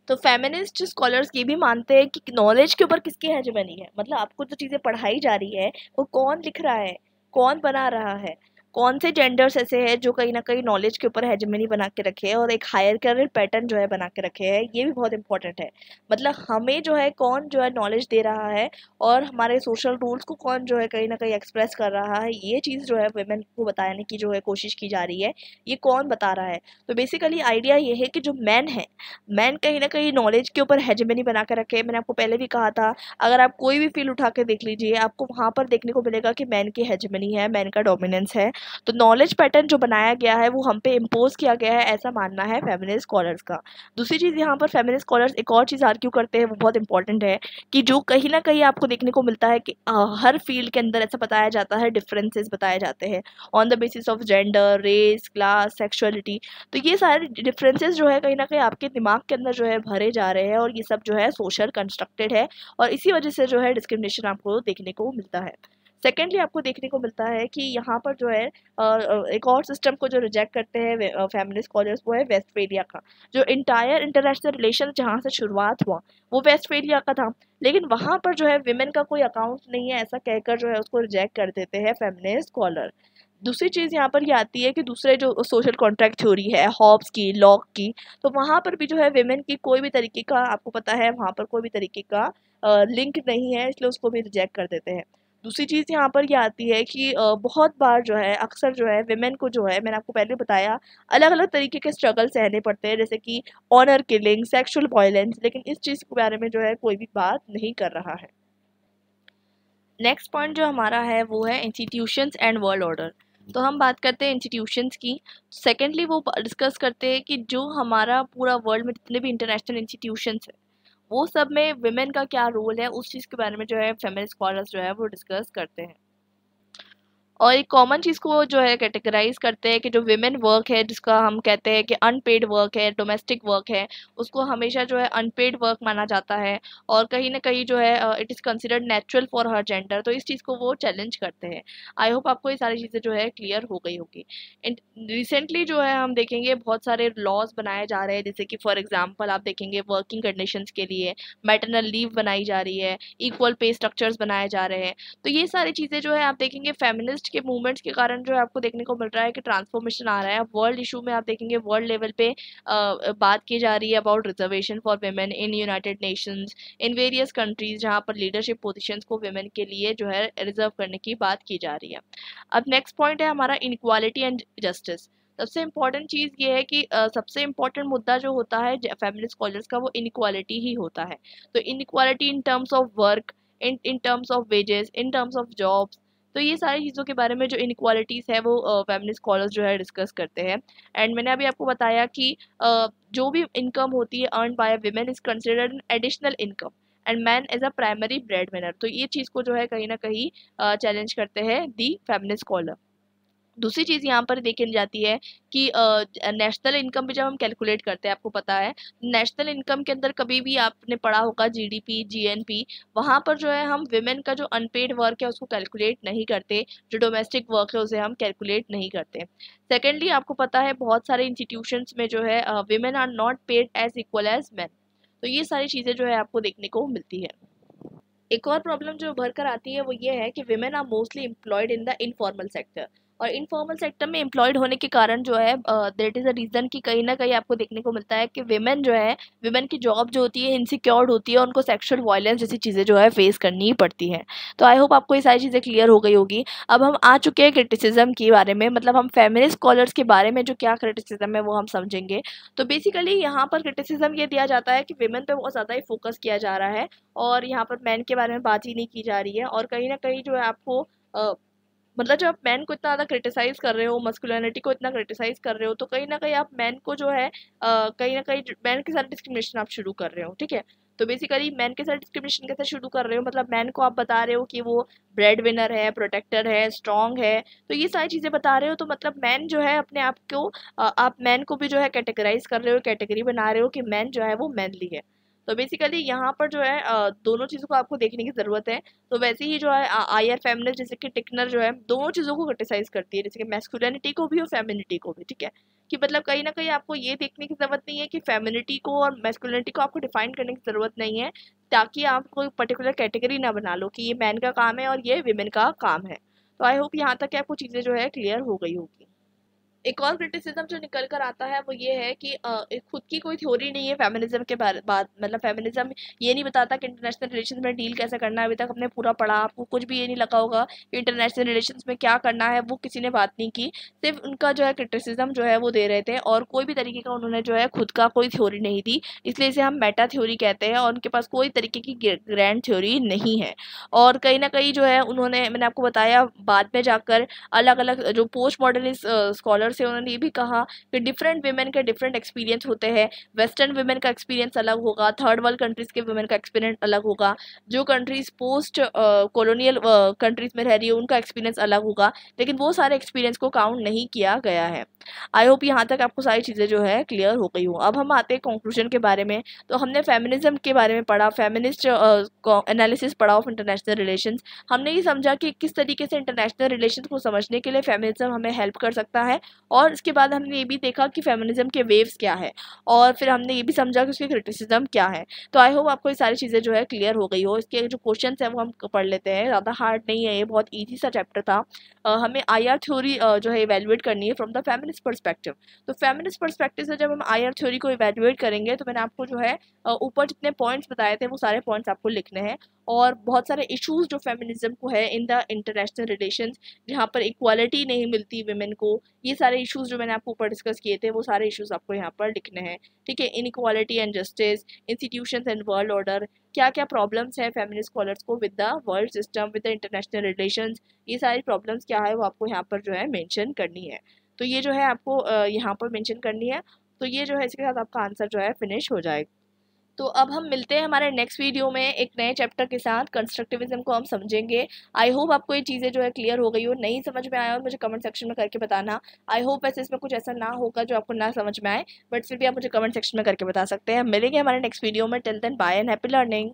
तो फेमिनिस्ट स्कॉलर्स ये भी मानते हैं कि नॉलेज के ऊपर किसकी हेजेमनी है, मतलब आपको जो चीज़ें पढ़ाई जा रही है वो कौन लिख रहा है, कौन बना रहा है, कौन से जेंडर्स ऐसे हैं जो कहीं ना कहीं नॉलेज के ऊपर हेजेमनी बना के रखे हैं और एक हायर कैरियर पैटर्न जो है बना के रखे हैं। ये भी बहुत इंपॉर्टेंट है। मतलब हमें जो है कौन जो है नॉलेज दे रहा है और हमारे सोशल रूल्स को कौन जो है कहीं ना कहीं एक्सप्रेस कर रहा है, ये चीज़ जो है वुमेन को बताने की जो है कोशिश की जा रही है, ये कौन बता रहा है। तो बेसिकली आइडिया ये है कि जो मैन है, मैन कहीं ना कहीं नॉलेज के ऊपर हेजेमनी बना के रखे। मैंने आपको पहले भी कहा था, अगर आप कोई भी फील्ड उठा के देख लीजिए आपको वहाँ पर देखने को मिलेगा कि मैन की हेजेमनी है, मैन का डोमिनेंस है। तो नॉलेज पैटर्न जो बनाया गया है वो हम पे इम्पोज किया गया है, ऐसा मानना है फेमिनिस्ट स्कॉलर्स का। दूसरी चीज़ यहाँ पर फेमिनिस्ट स्कॉलर्स एक और चीज़ आर्ग्यू करते हैं, वो बहुत इंपॉर्टेंट है कि जो कहीं ना कहीं आपको देखने को मिलता है कि हर फील्ड के अंदर ऐसा बताया जाता है, डिफरेंसेस बताए जाते हैं on the basis of gender, race, class, sexuality. तो ये सारे डिफरेंसेस जो है कहीं ना कहीं आपके दिमाग के अंदर जो है भरे जा रहे हैं और ये सब जो है सोशल कंस्ट्रक्टेड है और इसी वजह से जो है डिस्क्रिमिनेशन आपको देखने को मिलता है। सेकेंडली आपको देखने को मिलता है कि यहाँ पर जो है एक और सिस्टम को जो रिजेक्ट करते हैं फेमिनिस्ट स्कॉलर्स, वो है वेस्टफेलिया का। जो इंटायर इंटरनेशनल रिलेशन जहाँ से शुरुआत हुआ वो वेस्टफेलिया का था, लेकिन वहाँ पर जो है विमेन का कोई अकाउंट नहीं है, ऐसा कहकर जो है उसको रिजेक्ट कर देते हैं फेमिनिस्ट स्कॉलर। दूसरी चीज़ यहाँ पर ये आती है कि दूसरे जो सोशल कॉन्ट्रैक्ट थ्योरी है हॉब्स की, लॉक की, तो वहाँ पर भी जो है विमेन की कोई भी तरीके का, आपको पता है वहाँ पर कोई भी तरीके का लिंक नहीं है, इसलिए उसको भी रिजेक्ट कर देते हैं। दूसरी चीज़ यहाँ पर ये आती है कि बहुत बार जो है अक्सर जो है विमेन को जो है, मैंने आपको पहले बताया, अलग अलग तरीके के स्ट्रगल सहने पड़ते हैं, जैसे कि ऑनर किलिंग, सेक्सुअल वायलेंस, लेकिन इस चीज़ के बारे में जो है कोई भी बात नहीं कर रहा है। नेक्स्ट पॉइंट जो हमारा है वो है इंस्टीट्यूशंस एंड वर्ल्ड ऑर्डर। तो हम बात करते हैं इंस्टीट्यूशंस की। सेकेंडली वो डिस्कस करते हैं कि जो हमारा पूरा वर्ल्ड में जितने भी इंटरनेशनल इंस्टीट्यूशंस है वो सब में विमेन का क्या रोल है, उस चीज़ के बारे में जो है फेमिनिस्ट स्कॉलर्स जो है वो डिस्कस करते हैं। और एक कॉमन चीज़ को जो है कैटेगराइज करते हैं कि जो विमेन वर्क है, जिसका हम कहते हैं कि अनपेड वर्क है, डोमेस्टिक वर्क है, उसको हमेशा जो है अनपेड वर्क माना जाता है, और कहीं ना कहीं जो है it is considered natural for her gender. तो इस चीज़ को वो चैलेंज करते हैं। आई होप आपको ये सारी चीज़ें जो है क्लियर हो गई होगी। रिसेंटली जो है हम देखेंगे बहुत सारे लॉज बनाए जा रहे हैं, जैसे कि फॉर एग्जाम्पल आप देखेंगे वर्किंग कंडीशंस के लिए मैटरनल लीव बनाई जा रही है, इक्वल पे स्ट्रक्चर्स बनाए जा रहे हैं। तो ये सारी चीज़ें जो है आप देखेंगे फेमिनिस्ट के मूवमेंट्स के कारण जो है आपको देखने को मिल रहा है कि ट्रांसफॉर्मेशन आ रहा है। वर्ल्ड इशू में आप देखेंगे वर्ल्ड लेवल पे बात की जा रही है about reservation for women in United Nations, in various countries, जहाँ पर लीडरशिप पोजीशंस को वेमेन के लिए जो है रिजर्व करने की बात की जा रही है। अब नेक्स्ट पॉइंट है हमारा इनक्वालिटी एंड जस्टिस। सबसे इम्पॉर्टेंट चीज़ ये है कि सबसे इम्पॉर्टेंट मुद्दा जो होता है फेमिनिस्ट स्कॉलर्स का वो इनक्वालिटी ही होता है। तो inequality in terms of work, in terms of wages, in terms of jobs, तो ये सारी चीज़ों के बारे में जो इनक्वालिटीज़ है वो फेमिनिस्ट स्कॉलर्स जो है डिस्कस करते हैं। एंड मैंने अभी आपको बताया कि जो भी इनकम होती है earn by women is considered an additional income and man as a primary breadwinner. तो ये चीज़ को जो है कहीं ना कहीं चैलेंज करते हैं दी फेमिनिस्ट स्कॉलर। दूसरी चीज़ यहाँ पर देखी जाती है कि नेशनल इनकम भी जब हम कैलकुलेट करते हैं, आपको पता है नेशनल इनकम के अंदर कभी भी आपने पढ़ा होगा जीडीपी, जीएनपी, वहाँ पर जो है हम विमेन का जो अनपेड वर्क है उसको कैलकुलेट नहीं करते, जो डोमेस्टिक वर्क है उसे हम कैलकुलेट नहीं करते। सेकेंडली आपको पता है बहुत सारे इंस्टीट्यूशंस में जो है women are not paid as equal as man. तो ये सारी चीज़ें जो है आपको देखने को मिलती है। एक और प्रॉब्लम जो उभर कर आती है वो ये है कि women are mostly employed in the informal sector, और इनफॉर्मल सेक्टर में एम्प्लॉयड होने के कारण जो है दैट इज़ अ रीज़न कि कहीं ना कहीं आपको देखने को मिलता है कि विमेन जो है, विमेन की जॉब जो होती है इनसिक्योर्ड होती है, उनको सेक्सुअल वायलेंस जैसी चीज़ें जो है फेस करनी ही पड़ती हैं। तो आई होप आपको ये सारी चीज़ें क्लियर हो गई होगी। अब हम आ चुके हैं क्रिटिसिज्म के बारे में, मतलब हम फेमिनिस्ट स्कॉलर्स के बारे में जो क्या क्रिटिसिज्म है वो हम समझेंगे। तो बेसिकली यहाँ पर क्रिटिसिज्म ये दिया जाता है कि विमेन पे बहुत ज़्यादा ही फोकस किया जा रहा है, और यहाँ पर मैन के बारे में बात ही नहीं की जा रही है, और कहीं ना कहीं जो है आपको मतलब जब आप मैन को इतना ज़्यादा क्रिटिसाइज कर रहे हो, मस्कुलिनिटी को इतना क्रिटिसाइज कर रहे हो, तो कहीं ना कहीं आप मैन को जो है कहीं ना कहीं मैन के साथ डिस्क्रिमिनेशन आप शुरू कर रहे हो, ठीक है। तो बेसिकली मैन के साथ डिस्क्रिमिनेशन कैसे शुरू कर रहे हो, मतलब मैन को आप बता रहे हो कि वो ब्रेड विनर है, प्रोटेक्टर है, स्ट्रांग है, तो ये सारी चीज़ें बता रहे हो, तो मतलब मैन जो है अपने आप को आप मैन को भी जो है कैटेगराइज कर रहे हो, कैटेगरी बना रहे हो कि मैन जो है वो मैनली है। तो बेसिकली यहाँ पर जो है दोनों चीज़ों को आपको देखने की ज़रूरत है। तो वैसे ही जो है आईआर फेमिनिस्ट जैसे कि टिकनर जो है दोनों चीज़ों को क्रिटिसाइज करती है, जैसे कि मैस्कुलिनिटी को भी और फेमिनिटी को भी, ठीक है। कि मतलब कहीं ना कहीं आपको ये देखने की ज़रूरत नहीं है कि फेमिनिटी को और मैस्कुलिनिटी को आपको डिफाइन करने की ज़रूरत नहीं है, ताकि आप कोई पर्टिकुलर कैटेगरी ना बना लो कि ये मैन का काम है और ये विमेन का काम है। तो आई होप यहाँ तक आपको चीज़ें जो है क्लियर हो गई होगी। एक और क्रिटिसिज्म जो निकल कर आता है वो ये है कि खुद की कोई थ्योरी नहीं है फेमिनिज्म के बात, मतलब फेमिनिज्म ये नहीं बताता कि इंटरनेशनल रिलेशंस में डील कैसे करना है। अभी तक हमने पूरा पढ़ा, आपको कुछ भी ये नहीं लगा होगा कि इंटरनेशनल रिलेशंस में क्या करना है, वो किसी ने बात नहीं की। सिर्फ उनका जो है क्रिटिसिज्म जो है वो दे रहे थे, और कोई भी तरीके का उन्होंने जो है खुद का कोई थ्योरी नहीं दी, इसलिए इसे हम मेटा थ्योरी कहते हैं, और उनके पास कोई तरीके की ग्रैंड थ्योरी नहीं है। और कहीं ना कहीं जो है उन्होंने, मैंने आपको बताया, बाद में जाकर अलग अलग जो पोस्ट मॉडर्निस्ट स्कॉलर्स है उन्होंने ये भी कहा कि डिफरेंट वीमेन के डिफरेंट एक्सपीरियंस होते हैं। वेस्टर्न वीमेन का एक्सपीरियंस अलग होगा, थर्ड वर्ल्ड कंट्रीज के वीमेन का एक्सपीरियंस अलग होगा, जो कंट्रीज पोस्ट कॉलोनियल कंट्रीज में रह रही है उनका एक्सपीरियंस अलग होगा, लेकिन वो सारे एक्सपीरियंस को काउंट नहीं किया गया है। आई होप यहाँ तक आपको सारी चीज़ें जो है क्लियर हो गई हो। अब हम आते हैं कंक्लूजन के बारे में। तो हमने फेमिनिज्म के बारे में पढ़ा, फेमिनिस्ट एनालिसिस पढ़ा ऑफ इंटरनेशनल रिलेशंस। हमने ये समझा कि किस तरीके से इंटरनेशनल रिलेशंस को समझने के लिए फेमिनिज्म हमें हेल्प कर सकता है, और इसके बाद हमने ये भी देखा कि फेमिनिज्म के वेव्स क्या है, और फिर हमने ये भी समझा कि उसकी क्रिटिसिज्म क्या है। तो आई होप आपको ये सारी चीज़ें जो है क्लियर हो गई हो। इसके जो क्वेश्चन है वो हम पढ़ लेते हैं, ज़्यादा हार्ड नहीं है, ये बहुत ईजी सा चैप्टर था। हमें आईआर थ्योरी जो है इवेल्युएट करनी है फ्रॉम द फेमिनिस्ट पर्सपेक्टिव। तो फेमिनिस्ट पर्सपेक्टिव से जब हम आईआर थ्योरी को इवेल्युएट करेंगे तो मैंने आपको जो है ऊपर जितने पॉइंट्स बताए थे वो सारे पॉइंट्स आपको लिखने हैं, और बहुत सारे इश्यूज जो फेमिनिज्म को है इन द इंटरनेशनल रिलेशंस, जहाँ पर इक्वालिटी नहीं मिलती विमेन को, ये सारे इश्यूज जो मैंने आपको ऊपर डिस्कस किए थे वो सारे इश्यूज आपको यहाँ पर लिखने हैं। ठीक है, inequality and justice, institutions and world order, क्या क्या प्रॉब्लम्स है फेमिनिस्ट स्कॉलर्स को with the world system, with the international relations, ये सारी प्रॉब्लम्स क्या है वो आपको यहाँ पर जो है मेंशन करनी है। तो ये जो है आपको यहाँ पर मेंशन करनी है। तो ये जो है इसके साथ आपका आंसर जो है फिनिश हो जाएगा। तो अब हम मिलते हैं हमारे नेक्स्ट वीडियो में एक नए चैप्टर के साथ, कंस्ट्रक्टिविज्म को हम समझेंगे। आई होप आपको ये चीज़ें जो है क्लियर हो गई हो, नहीं समझ में आया और मुझे कमेंट सेक्शन में करके बताना। आई होप वैसे इसमें कुछ ऐसा ना होगा जो आपको ना समझ में आए, बट फिर भी आप मुझे कमेंट सेक्शन में करके बता सकते हैं। मिलेंगे हमारे नेक्स्ट वीडियो में। Till then bye and happy learning.